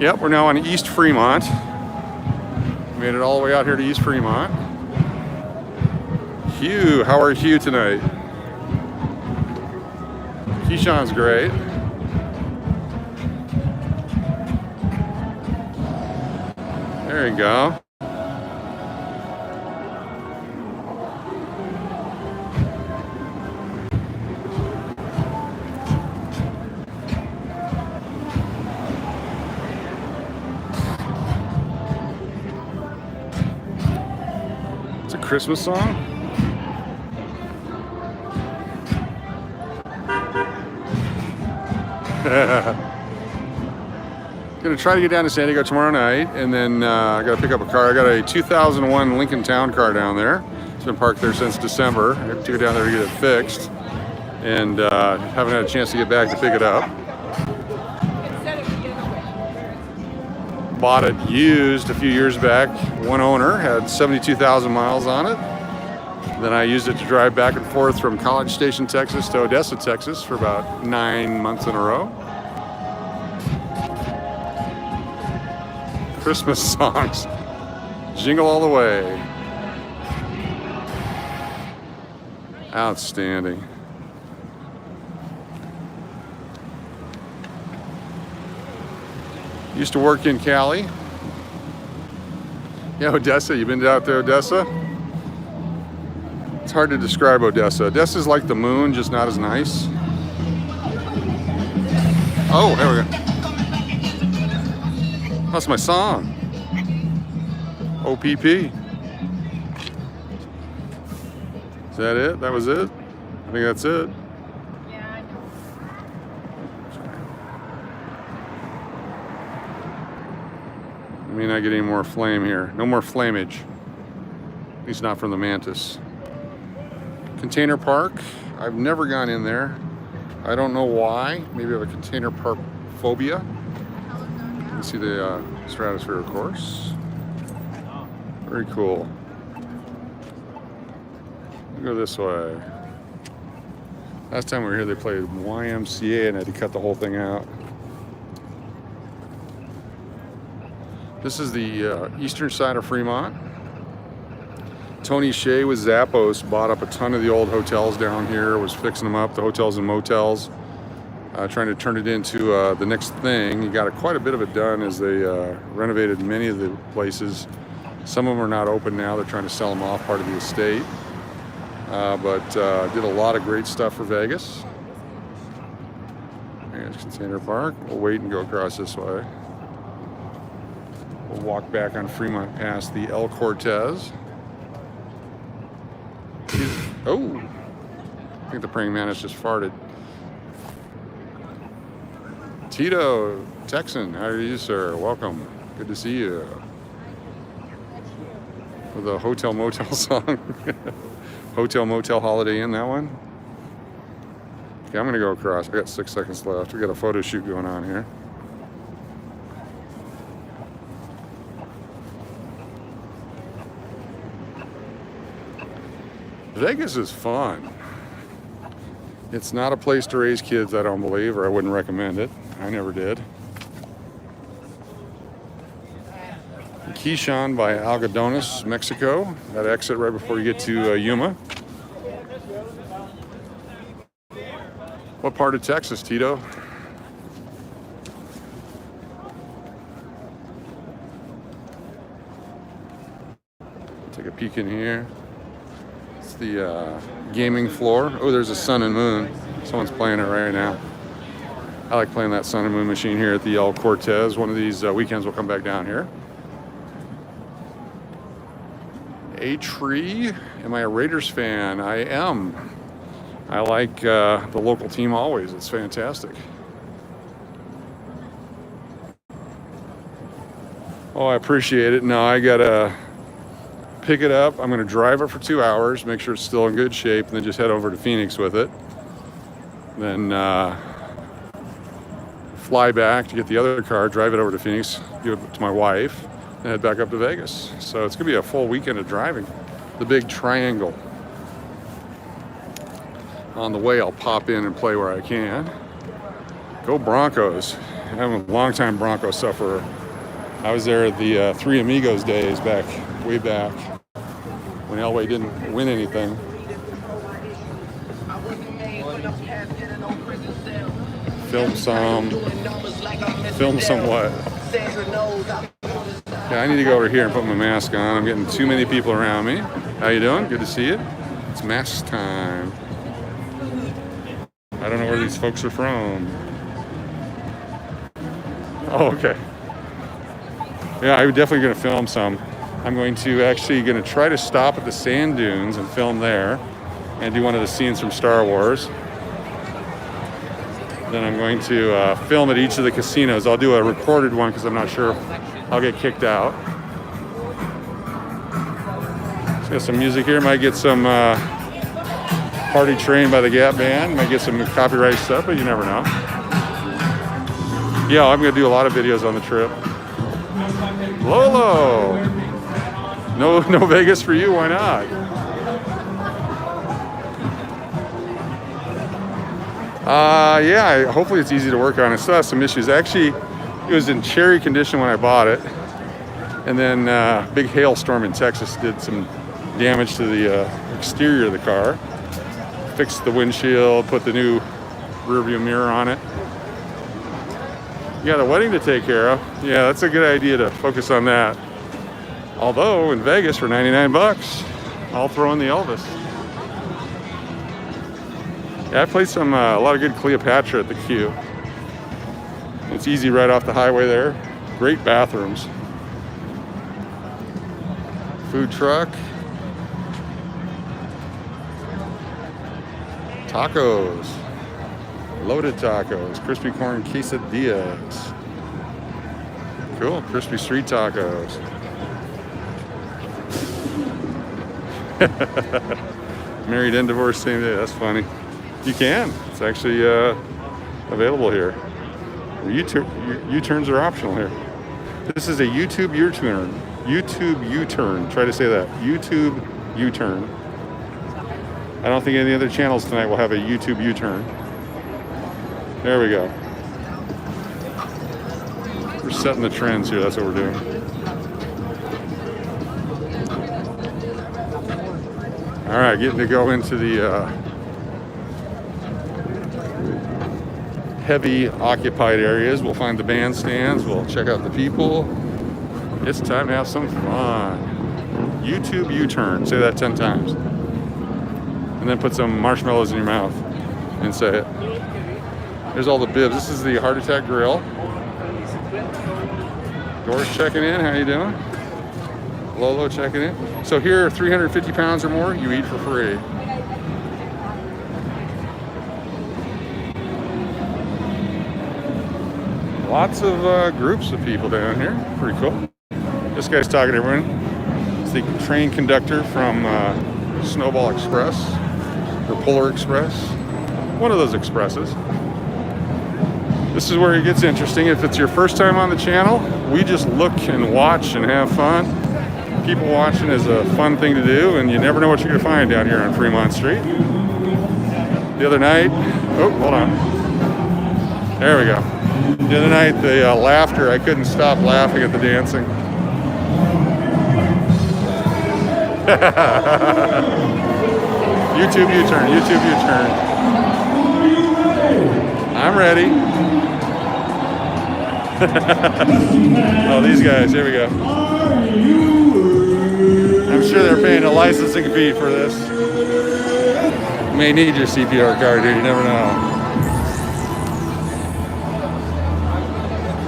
Yep, we're now on East Fremont. Made it all the way out here to East Fremont. Hugh, how are you tonight? Keyshawn's great. There you go. It's a Christmas song. Gonna try to get down to San Diego tomorrow night, and then I gotta pick up a car. I got a 2001 Lincoln Town car down there. It's been parked there since December. I have to go down there to get it fixed, and haven't had a chance to get back to pick it up. Bought it used a few years back. One owner had 72,000 miles on it. Then I used it to drive back and forth from College Station, Texas to Odessa, Texas for about 9 months in a row. Christmas songs. Jingle all the way. Outstanding. Used to work in Cali. Yeah, Odessa. You been out to Odessa? It's hard to describe Odessa. Odessa's like the moon, just not as nice. Oh, there we go. That's my song. OPP. Is that it? That was it? I think that's it. Yeah, I know. I may not get any more flame here. No more flamage. At least not from the mantis. Container park. I've never gone in there. I don't know why. Maybe I have a container park phobia. You can see the stratosphere, of course. Very cool. Go this way. Last time we were here, they played YMCA and I had to cut the whole thing out. This is the eastern side of Fremont. Tony Shea with Zappos bought up a ton of the old hotels down here, was fixing them up, the hotels and motels, trying to turn it into the next thing. He got quite a bit of it done as they renovated many of the places. Some of them are not open now. They're trying to sell them off, part of the estate. But did a lot of great stuff for Vegas. There's Container Park. We'll wait and go across this way. We'll walk back on Fremont past the El Cortez. Oh, I think the praying mantis just farted. Tito, Texan, how are you, sir? Welcome. Good to see you. With a Hotel Motel song. Hotel Motel Holiday Inn, that one? Okay, I'm gonna go across. I got 6 seconds left. We got a photo shoot going on here. Vegas is fun. It's not a place to raise kids, I don't believe, or I wouldn't recommend it. I never did. Quichon by Algodones, Mexico. That exit right before you get to Yuma. What part of Texas, Tito? Take a peek in here. It's the gaming floor. Oh, there's a sun and moon. Someone's playing it right now. I like playing that sun and moon machine here at the El Cortez. One of these weekends we'll come back down here. A tree. Am I a Raiders fan? I am. I like the local team always. It's fantastic. Oh, I appreciate it. No, I gotta pick it up. I'm gonna drive it for 2 hours, make sure it's still in good shape, and then just head over to Phoenix with it. Then fly back to get the other car, drive it over to Phoenix, give it to my wife, and head back up to Vegas. So it's gonna be a full weekend of driving. The big triangle. On the way, I'll pop in and play where I can. Go Broncos. I'm a longtime Bronco sufferer. I was there at the Three Amigos days way back, when Elway didn't win anything. Film some what? Yeah, I need to go over here and put my mask on. I'm getting too many people around me. How you doing? Good to see you. It's mask time. I don't know where these folks are from. Oh, okay. Yeah, I'm definitely going to film some. I'm going to try to stop at the sand dunes and film there and do one of the scenes from Star Wars. Then I'm going to film at each of the casinos. I'll do a recorded one because I'm not sure I'll get kicked out. Just got some music here. Might get some Party Train by the Gap Band. Might get some copyright stuff, but you never know. Yeah, I'm going to do a lot of videos on the trip. Lolo! No Vegas for you, why not? Yeah, hopefully it's easy to work on. It still has some issues. Actually, it was in cherry condition when I bought it. And then big hailstorm in Texas did some damage to the exterior of the car. Fixed the windshield, put the new rearview mirror on it. You got a wedding to take care of. Yeah, that's a good idea to focus on that. Although in Vegas for 99 bucks, I'll throw in the Elvis. Yeah, I played a lot of good Cleopatra at the Q. It's easy right off the highway there. Great bathrooms. Food truck. tacos. Loaded tacos. Crispy corn quesadillas. Cool. Crispy street tacos. Married and divorced same day. That's funny. You can. It's actually available here. U-turns are optional here. This is a YouTube U-turn. YouTube U-turn. Try to say that. YouTube U-turn. I don't think any other channels tonight will have a YouTube U-turn. There we go. We're setting the trends here. That's what we're doing. All right, getting to go into the heavy occupied areas. We'll find the bandstands. We'll check out the people. It's time to have some fun. YouTube U-turn. Say that 10 times. And then put some marshmallows in your mouth and say it. There's all the bibs. This is the Heart Attack Grill. Doris checking in. How you doing? Lolo checking in. So here, 350 pounds or more, you eat for free. Lots of groups of people down here. Pretty cool. This guy's talking to everyone. It's the train conductor from Snowball Express or Polar Express. One of those expresses. This is where it gets interesting. If it's your first time on the channel, we just look and watch and have fun. People watching is a fun thing to do, and you never know what you're going to find down here on Fremont Street. The other night, oh, hold on. There we go. The other night, the laughter, I couldn't stop laughing at the dancing. YouTube U-turn, YouTube U-turn. I'm ready. Oh, these guys, here we go. I'm sure they're paying a licensing fee for this. You may need your CPR card here, you never know.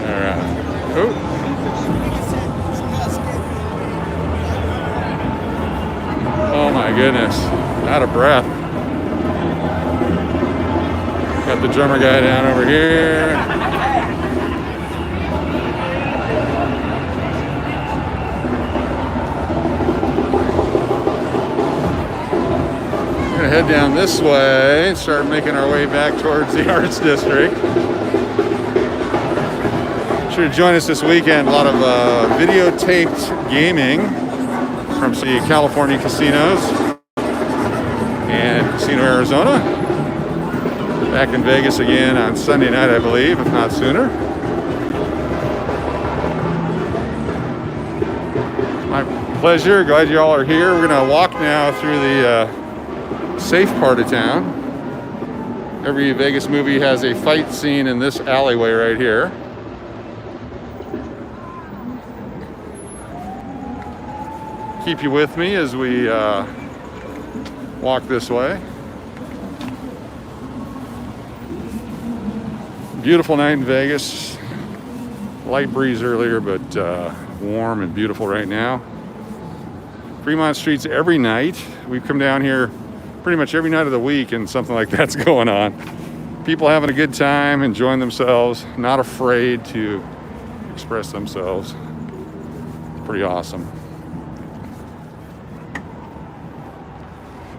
All right. Ooh. Oh my goodness, out of breath. Got the drummer guy down over here. We're gonna head down this way and start making our way back towards the Arts District. Sure to join us this weekend. A lot of videotaped gaming from the California casinos and Casino Arizona. Back in Vegas again on Sunday night, I believe, if not sooner. My pleasure. Glad you all are here. We're going to walk now through the safe part of town. Every Vegas movie has a fight scene in this alleyway right here. Keep you with me as we walk this way. Beautiful night in Vegas. Light breeze earlier, but warm and beautiful right now. Fremont Street's every night. We've come down here pretty much every night of the week and something like that's going on. People having a good time, enjoying themselves, not afraid to express themselves. Pretty awesome.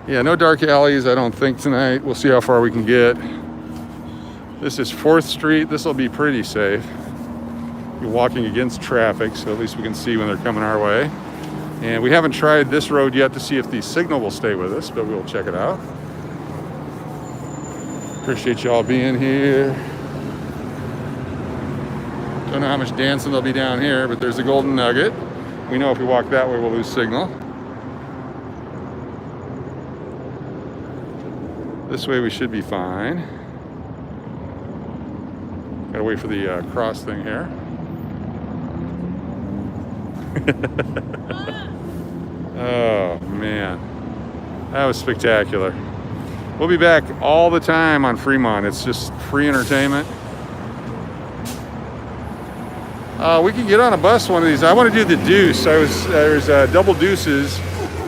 Yeah, no dark alleys, I don't think, tonight. We'll see how far we can get. This is 4th Street. This will be pretty safe. You're walking against traffic, so at least we can see when they're coming our way. And we haven't tried this road yet to see if the signal will stay with us, but we'll check it out. Appreciate y'all being here. Don't know how much dancing there'll be down here, but there's a golden nugget. We know if we walk that way, we'll lose signal. This way we should be fine. Gotta wait for the cross thing here. Oh man, that was spectacular. We'll be back all the time on Fremont. It's just free entertainment. We can get on a bus one of these. I want to do the deuce. There's double deuces,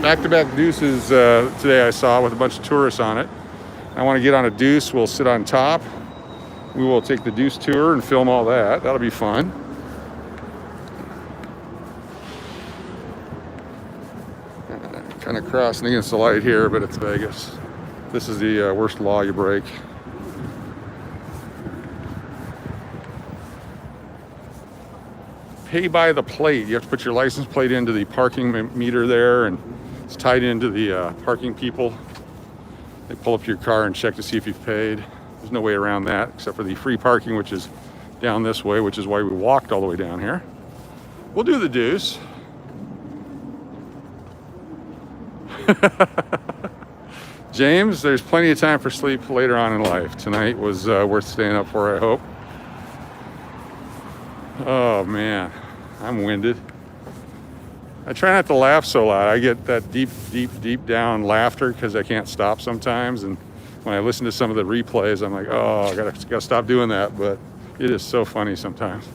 back-to-back deuces today I saw with a bunch of tourists on it. I want to get on a deuce. We'll sit on top. We will take the deuce tour and film all that. That'll be fun. Kind of crossing against the light here, but it's Vegas. This is the worst law you break. Pay by the plate. You have to put your license plate into the parking meter there, and it's tied into the parking people. They pull up your car and check to see if you've paid. There's no way around that except for the free parking, which is down this way, which is why we walked all the way down here. We'll do the deuce. James, there's plenty of time for sleep later on in life. Tonight was worth staying up for, I hope. Oh man, I'm winded. I try not to laugh so loud. I get that deep down laughter because I can't stop sometimes. And when I listen to some of the replays, I'm like, oh, I gotta stop doing that. But it is so funny sometimes.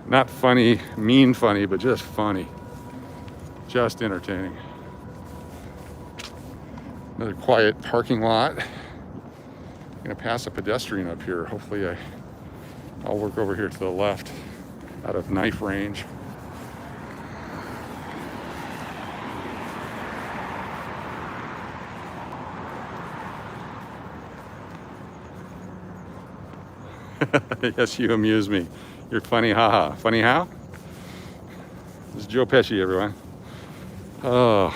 Not funny, mean funny, but just funny. Just entertaining. Another quiet parking lot. I'm gonna pass a pedestrian up here. Hopefully I'll work over here to the left out of knife range. Yes, you amuse me. You're funny, haha. Funny how? This is Joe Pesci, everyone. Oh,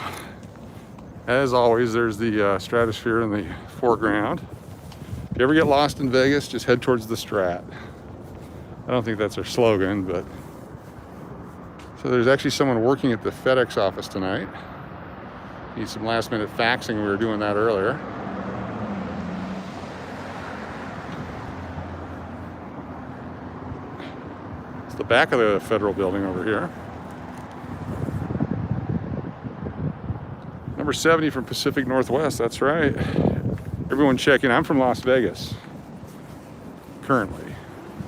as always, there's the stratosphere in the foreground. If you ever get lost in Vegas, just head towards the Strat. I don't think that's our slogan, but... So there's actually someone working at the FedEx office tonight. Need some last minute faxing. We were doing that earlier. It's the back of the federal building over here. Number 70 from Pacific Northwest, that's right. Everyone check in. I'm from Las Vegas, currently.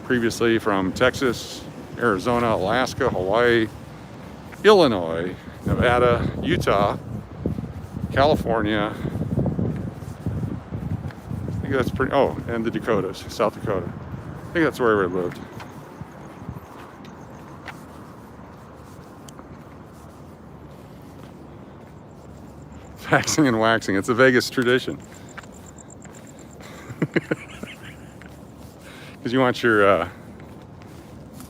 Previously from Texas, Arizona, Alaska, Hawaii, Illinois, Nevada, Utah, California. I think that's pretty, oh, and the Dakotas, South Dakota. I think that's where I lived. Faxing and waxing, it's a Vegas tradition. Because you want your,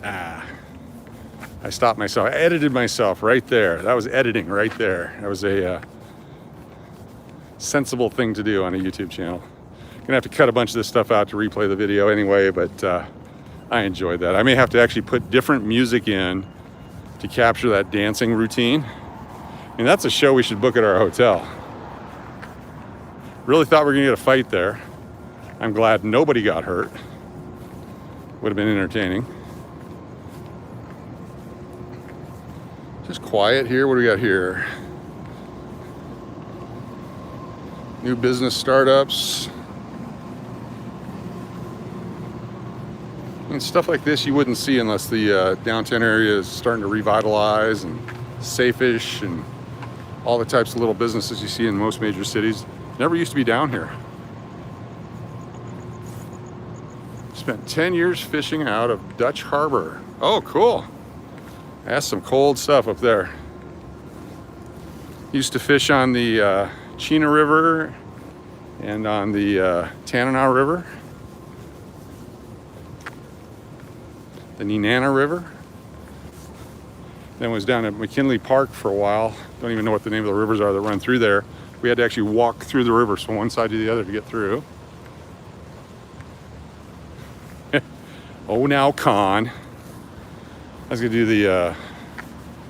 I stopped myself, I edited myself right there. That was editing right there. That was a sensible thing to do on a YouTube channel. Gonna have to cut a bunch of this stuff out to replay the video anyway, but I enjoyed that. I may have to actually put different music in to capture that dancing routine. And that's a show we should book at our hotel. Really thought we were gonna get a fight there. I'm glad nobody got hurt. Would have been entertaining. Just quiet here. What do we got here? New business startups. And stuff like this you wouldn't see unless the downtown area is starting to revitalize, and Safe-ish and all the types of little businesses you see in most major cities. Never used to be down here. Spent 10 years fishing out of Dutch Harbor. Oh, cool. That's some cold stuff up there. Used to fish on the Chena River and on the Tanana River. The Nenana River. Then was down at McKinley Park for a while. Don't even know what the name of the rivers are that run through there. We had to actually walk through the rivers from one side to the other to get through. Oh, now con. I was gonna do the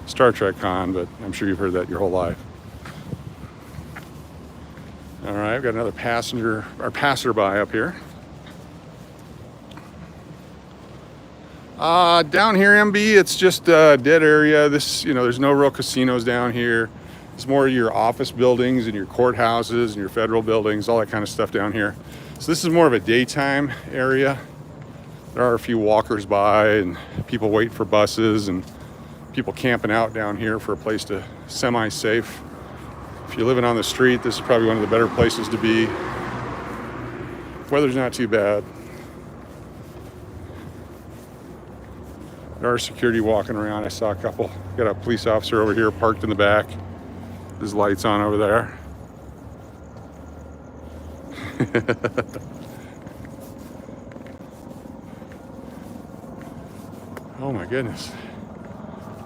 Star Trek con, but I'm sure you've heard that your whole life. All right, I've got another passerby up here. Down here, MB, it's just a dead area. There's no real casinos down here. It's more your office buildings and your courthouses and your federal buildings, all that kind of stuff down here. So this is more of a daytime area. There are a few walkers by and people wait for buses and people camping out down here for a place to semi-safe If you're living on the street, this is probably one of the better places to be. Weather's not too bad. There are security walking around. I saw a couple. Got a police officer over here parked in the back. His lights on over there. Oh my goodness.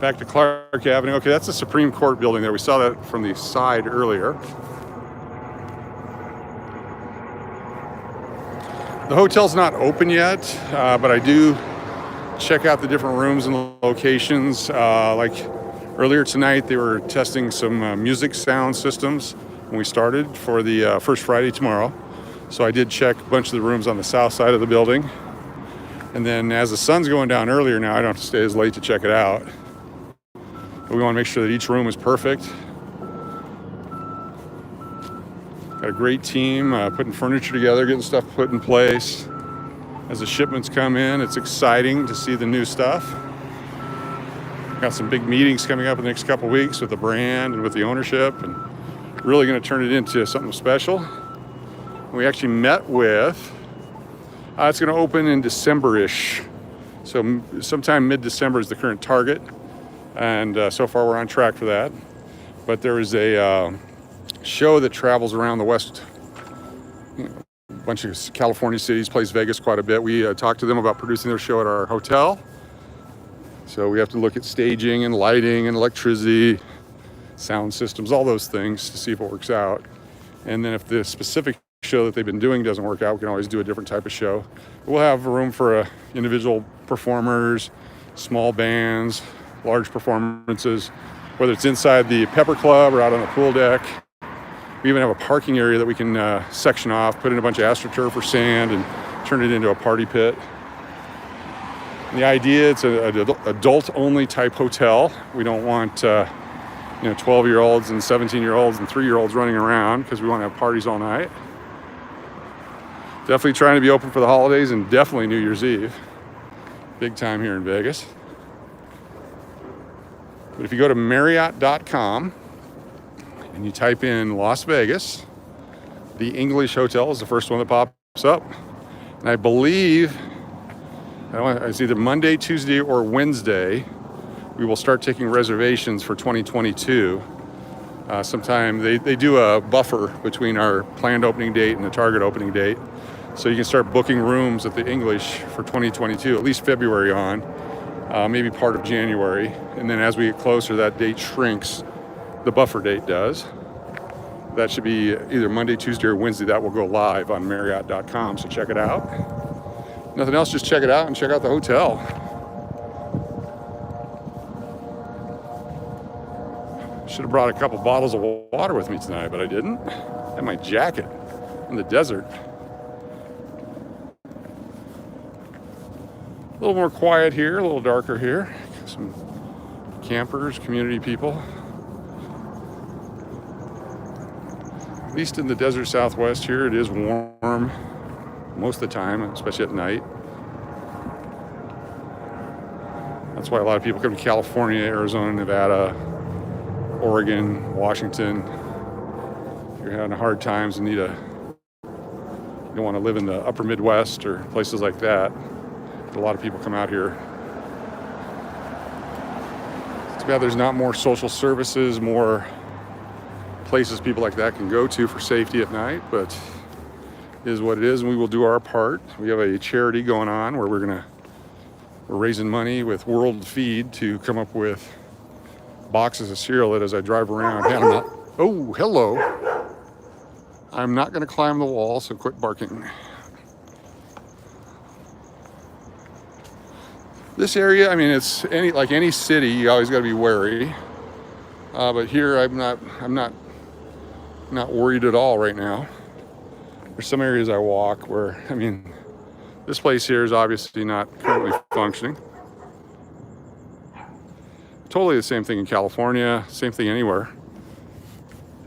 Back to Clark Avenue. Okay, that's the Supreme Court building there. We saw that from the side earlier. The hotel's not open yet, but I do check out the different rooms and locations. Like earlier tonight, they were testing some music sound systems when we started for the first Friday tomorrow. So I did check a bunch of the rooms on the south side of the building. And then as the sun's going down earlier now, I don't have to stay as late to check it out. But we want to make sure that each room is perfect. Got a great team putting furniture together, getting stuff put in place. As the shipments come in, it's exciting to see the new stuff. Got some big meetings coming up in the next couple weeks with the brand and with the ownership, and really going to turn it into something special. We actually met with, it's going to open in December-ish. So sometime mid-December is the current target. And so far we're on track for that. But there is a show that travels around the West, a bunch of California cities, plays Vegas quite a bit. We talked to them about producing their show at our hotel. So we have to look at staging and lighting and electricity, sound systems, all those things to see if it works out. And then if the specific show that they've been doing doesn't work out, we can always do a different type of show. We'll have room for individual performers, small bands, large performances, whether it's inside the Pepper Club or out on the pool deck. We even have a parking area that we can section off, put in a bunch of AstroTurf or sand, and turn it into a party pit. And the idea, it's an adult-only type hotel. We don't want 12-year-olds and 17-year-olds and 3-year-olds running around, because we want to have parties all night. Definitely trying to be open for the holidays and definitely New Year's Eve. Big time here in Vegas. But if you go to Marriott.com and you type in Las Vegas, the English hotel is the first one that pops up. And I believe it's either Monday, Tuesday, or Wednesday, we will start taking reservations for 2022. Sometime they do a buffer between our planned opening date and the target opening date. So you can start booking rooms at the English for 2022, at least February on, maybe part of January. And then as we get closer, that date shrinks. The buffer date does. That should be either Monday, Tuesday, or Wednesday. That will go live on Marriott.com, so check it out. Nothing else, just check it out and check out the hotel. Should have brought a couple bottles of water with me tonight, but I didn't. I had my jacket in the desert. A little more quiet here, a little darker here. Some campers, community people. At least in the desert Southwest here, it is warm most of the time, especially at night. That's why a lot of people come to California, Arizona, Nevada, Oregon, Washington. If you're having hard times and you don't want to live in the upper Midwest or places like that, a lot of people come out here. It's too bad there's not more social services, more places people like that can go to for safety at night, but it is what it is, and we will do our part. We have a charity going on where we're raising money with World Feed to come up with boxes of cereal that as I drive around, oh, hello. I'm not going to climb the wall, so quit barking. This area, I mean, it's like any city, you always got to be wary. But here, I'm not worried at all right now. There's some areas I walk where, I mean, this place here is obviously not currently functioning. Totally the same thing in California, same thing anywhere.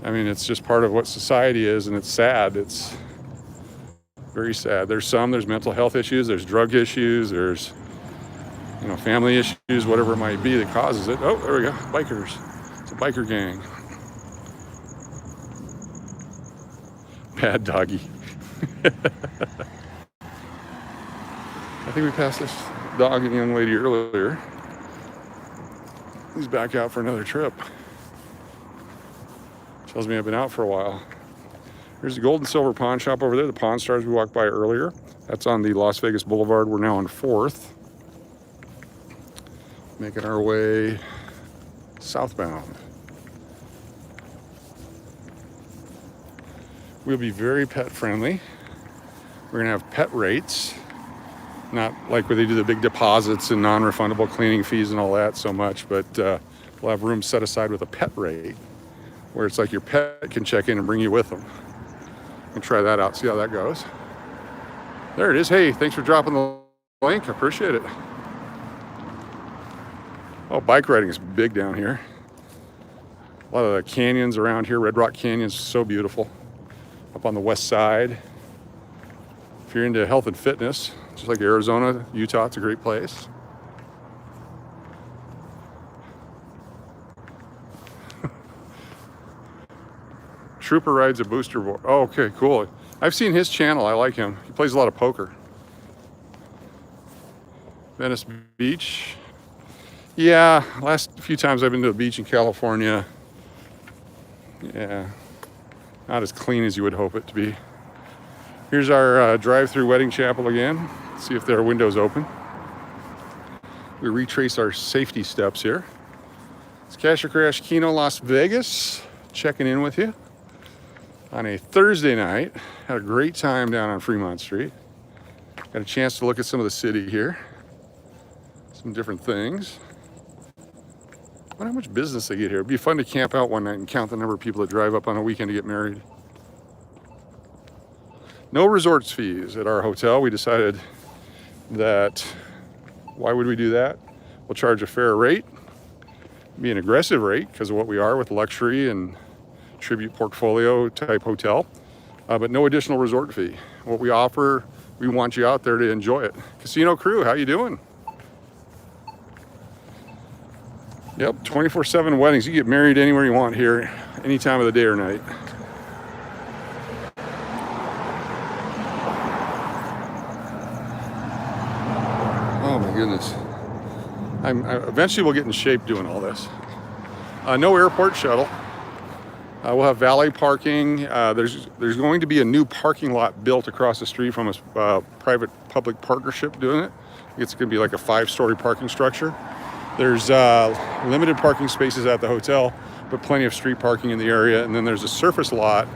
I mean, it's just part of what society is, and it's sad. It's very sad. There's mental health issues, there's drug issues, there's family issues, whatever it might be that causes it. Oh, there we go, bikers. It's a biker gang. Bad doggy. I think we passed this dog and young lady earlier. He's back out for another trip. Tells me I've been out for a while. There's the Gold and Silver Pawn Shop over there, the Pawn Stars we walked by earlier. That's on the Las Vegas Boulevard. We're now on 4th. Making our way southbound. We'll be very pet friendly. We're gonna have pet rates. Not like where they do the big deposits and non-refundable cleaning fees and all that so much, but we'll have rooms set aside with a pet rate where it's like your pet can check in and bring you with them. And try that out, see how that goes. There it is. Hey, thanks for dropping the link. I appreciate it. Oh, bike riding is big down here. A lot of the canyons around here. Red Rock Canyon's so beautiful. Up on the west side. If you're into health and fitness, just like Arizona, Utah, it's a great place. Trooper rides a booster board. Oh, okay, cool. I've seen his channel. I like him. He plays a lot of poker. Venice Beach. Yeah, last few times I've been to a beach in California. Yeah, not as clean as you would hope it to be. Here's our drive-through wedding chapel again. See if there are windows open. We retrace our safety steps here. It's Crash Keno Las Vegas. Checking in with you on a Thursday night. Had a great time down on Fremont Street. Got a chance to look at some of the city here. Some different things. I wonder how much business they get here. It'd be fun to camp out one night and count the number of people that drive up on a weekend to get married. No resorts fees at our hotel. We decided that, why would we do that? We'll charge a fair rate, be an aggressive rate because of what we are with luxury and tribute portfolio type hotel, but no additional resort fee. What we offer, we want you out there to enjoy it. Casino crew, how you doing? Yep, 24/7 weddings. You get married anywhere you want here, any time of the day or night. Oh my goodness. Eventually we'll get in shape doing all this. No airport shuttle. We'll have valet parking. There's going to be a new parking lot built across the street from a private-public partnership doing it. It's going to be like a 5-story parking structure. There's limited parking spaces at the hotel, but plenty of street parking in the area. And then there's a surface lot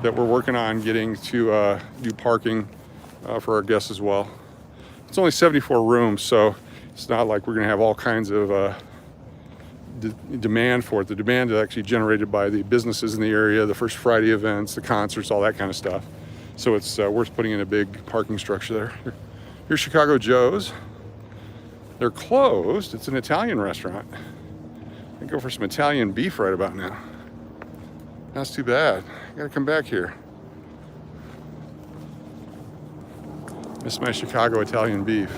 that we're working on getting to do parking for our guests as well. It's only 74 rooms, so it's not like we're going to have all kinds of demand for it. The demand is actually generated by the businesses in the area, the First Friday events, the concerts, all that kind of stuff. So it's worth putting in a big parking structure there. Here's Chicago Joe's. They're closed. It's an Italian restaurant. I go for some Italian beef right about now. That's too bad. I gotta come back here. Miss my Chicago Italian beef.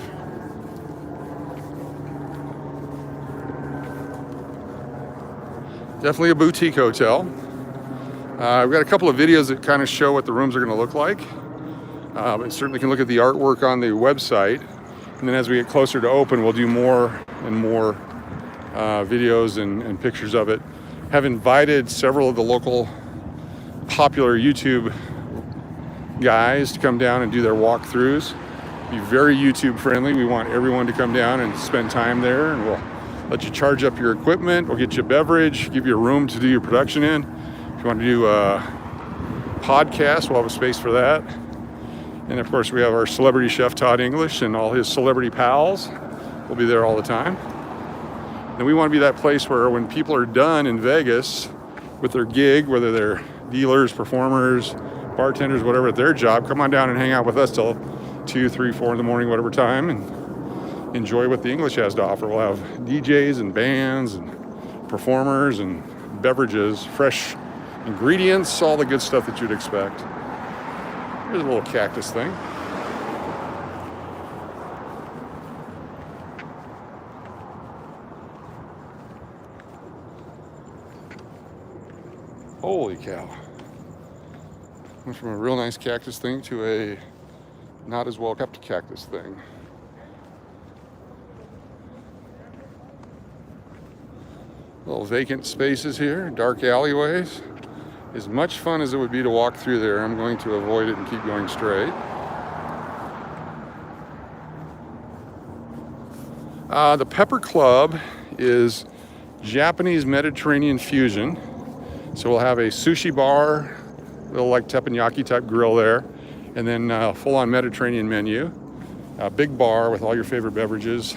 Definitely a boutique hotel. We've got a couple of videos that kind of show what the rooms are going to look like. But certainly can look at the artwork on the website. And then as we get closer to open, we'll do more and more videos and pictures of it. Have invited several of the local popular YouTube guys to come down and do their walkthroughs. Be very YouTube friendly. We want everyone to come down and spend time there, and we'll let you charge up your equipment. We'll get you a beverage, give you a room to do your production in. If you want to do a podcast, we'll have a space for that. And of course, we have our celebrity chef, Todd English, and all his celebrity pals. We'll be there all the time. And we want to be that place where when people are done in Vegas with their gig, whether they're dealers, performers, bartenders, whatever, at their job, come on down and hang out with us till 2, 3, 4 in the morning, whatever time, and enjoy what the English has to offer. We'll have DJs and bands and performers and beverages, fresh ingredients, all the good stuff that you'd expect. Here's a little cactus thing. Holy cow. Went from a real nice cactus thing to a not as well kept cactus thing. Little vacant spaces here, dark alleyways. As much fun as it would be to walk through there, I'm going to avoid it and keep going straight. The Pepper Club is Japanese Mediterranean fusion. So we'll have a sushi bar, little like teppanyaki type grill there, and then full-on Mediterranean menu. A big bar with all your favorite beverages,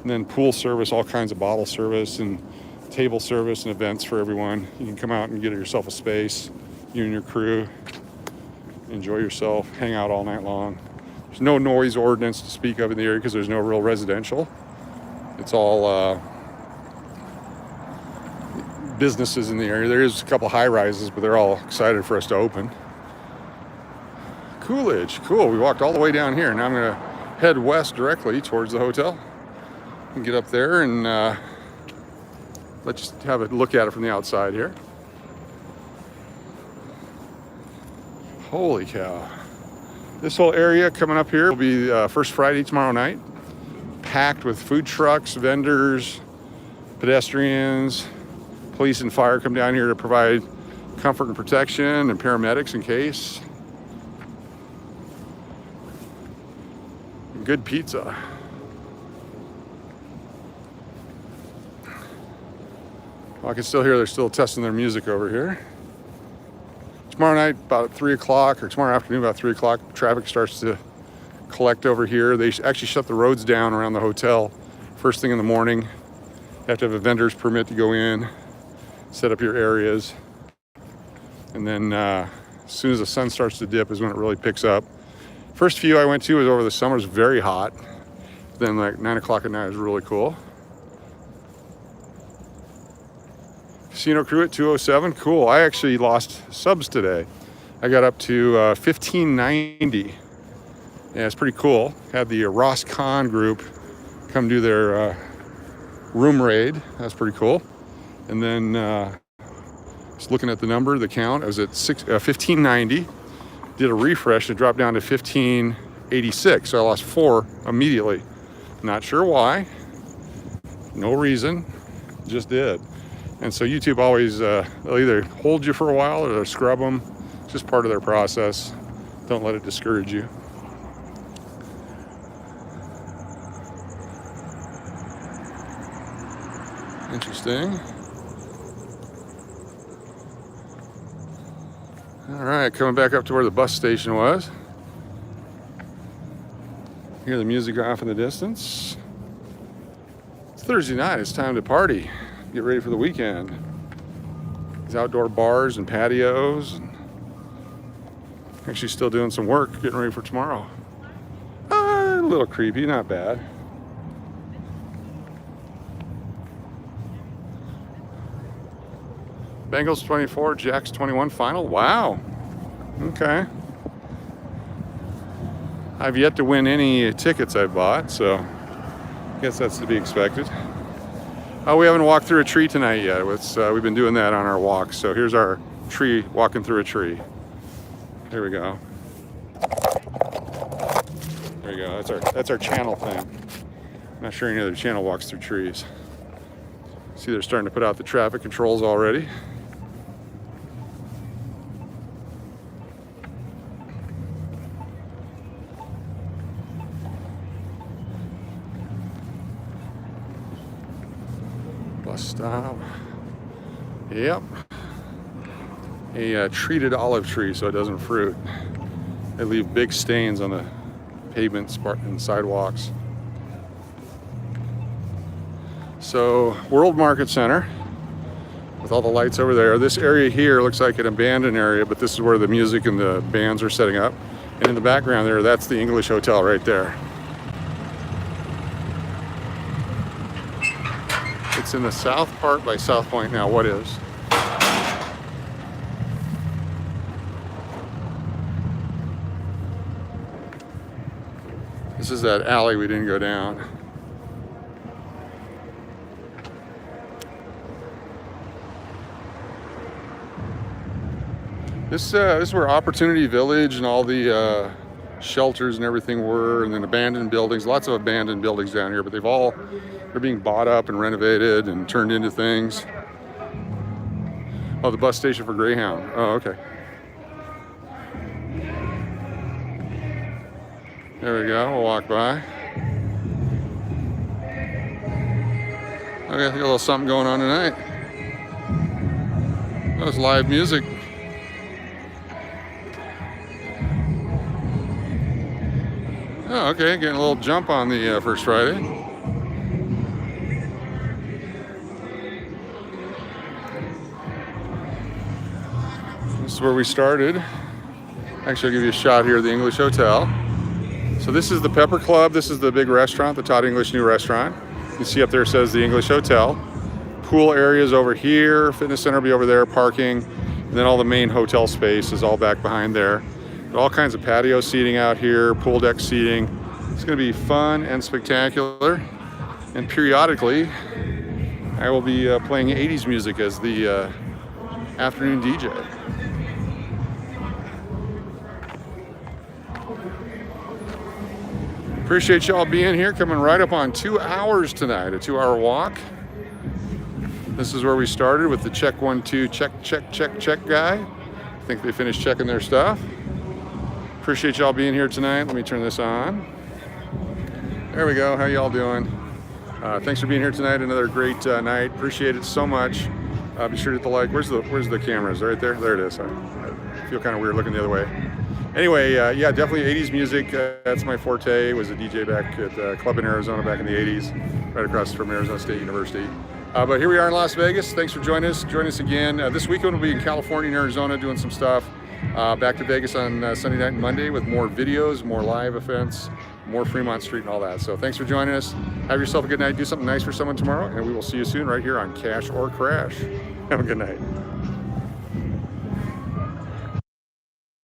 and then pool service, all kinds of bottle service and table service and events for everyone. You can come out and get yourself a space, you and your crew, enjoy yourself, hang out all night long. There's no noise ordinance to speak of in the area because there's no real residential. It's all businesses in the area. There is a couple high rises, but they're all excited for us to open. Coolidge, cool. We walked all the way down here. Now I'm gonna head west directly towards the hotel and get up there and let's just have a look at it from the outside here. Holy cow. This whole area coming up here will be first Friday tomorrow night. Packed with food trucks, vendors, pedestrians, police and fire come down here to provide comfort and protection, and paramedics in case. Good pizza. Well, I can still hear they're still testing their music over here. Tomorrow night, about 3 o'clock, or tomorrow afternoon, about 3 o'clock, traffic starts to collect over here. They actually shut the roads down around the hotel first thing in the morning. You have to have a vendor's permit to go in, set up your areas. And then as soon as the sun starts to dip is when it really picks up. First few I went to was over the summer, it was very hot. Then like 9 o'clock at night was really cool. Casino crew at 207, cool. I actually lost subs today. I got up to 1590. Yeah, it's pretty cool. Had the Ross Khan group come do their room raid. That's pretty cool. And then just looking at the number, the count, I was at 1590. Did a refresh, it dropped down to 1586. So I lost 4 immediately. Not sure why. No reason. Just did. And so YouTube always, they'll either hold you for a while or they'll scrub them. It's just part of their process. Don't let it discourage you. Interesting. All right, coming back up to where the bus station was. Hear the music off in the distance. It's Thursday night, it's time to party. Get ready for the weekend. These outdoor bars and patios. Actually still doing some work, getting ready for tomorrow. A little creepy, not bad. Bengals 24, Jacks 21 final. Wow. Okay. I've yet to win any tickets I've bought, so I guess that's to be expected. We haven't walked through a tree tonight yet. We've been doing that on our walks. So here's our tree, walking through a tree. There we go. There you go. That's our channel thing. I'm not sure any other channel walks through trees. See, they're starting to put out the traffic controls already. Bus stop. Yep. A treated olive tree so it doesn't fruit. They leave big stains on the pavements and sidewalks. So, World Market Center with all the lights over there. This area here looks like an abandoned area, but this is where the music and the bands are setting up. And in the background there, that's the English Hotel right there. It's in the south part by South Point now. What is? This is that alley we didn't go down. This is where Opportunity Village and all the shelters and everything were, and then abandoned buildings. Lots of abandoned buildings down here, but they're being bought up and renovated and turned into things. Oh, the bus station for Greyhound. Oh, okay. There we go. We'll walk by. Okay, got a little something going on tonight. That was live music. Oh, okay, getting a little jump on the first Friday. This is where we started. Actually, I'll give you a shot here of the English Hotel. So this is the Pepper Club. This is the big restaurant, the Todd English new restaurant. You see up there says the English Hotel. Pool areas over here, fitness center will be over there, parking, and then all the main hotel space is all back behind there. But all kinds of patio seating out here, pool deck seating. It's going to be fun and spectacular. And periodically, I will be playing 80s music as the afternoon DJ. Appreciate y'all being here, coming right up on 2 hours tonight, a 2-hour walk. This is where we started with the check 1 2 check guy. I think they finished checking their stuff. Appreciate y'all being here tonight. Let me turn this on. There we go. How y'all doing? Thanks for being here tonight. Another great night. Appreciate it so much. Be sure to hit the like. Where's the cameras? Right there. There it is. I feel kind of weird looking the other way. Anyway, yeah, definitely 80s music. That's my forte. Was a DJ back at a club in Arizona back in the 80s, right across from Arizona State University. But here we are in Las Vegas. Thanks for joining us. Join us again. This weekend we'll be in California and Arizona doing some stuff. Back to Vegas on Sunday night and Monday with more videos, more live events, more Fremont Street and all that. So thanks for joining us. Have yourself a good night. Do something nice for someone tomorrow, and we will see you soon right here on Cash or Crash. Have a good night.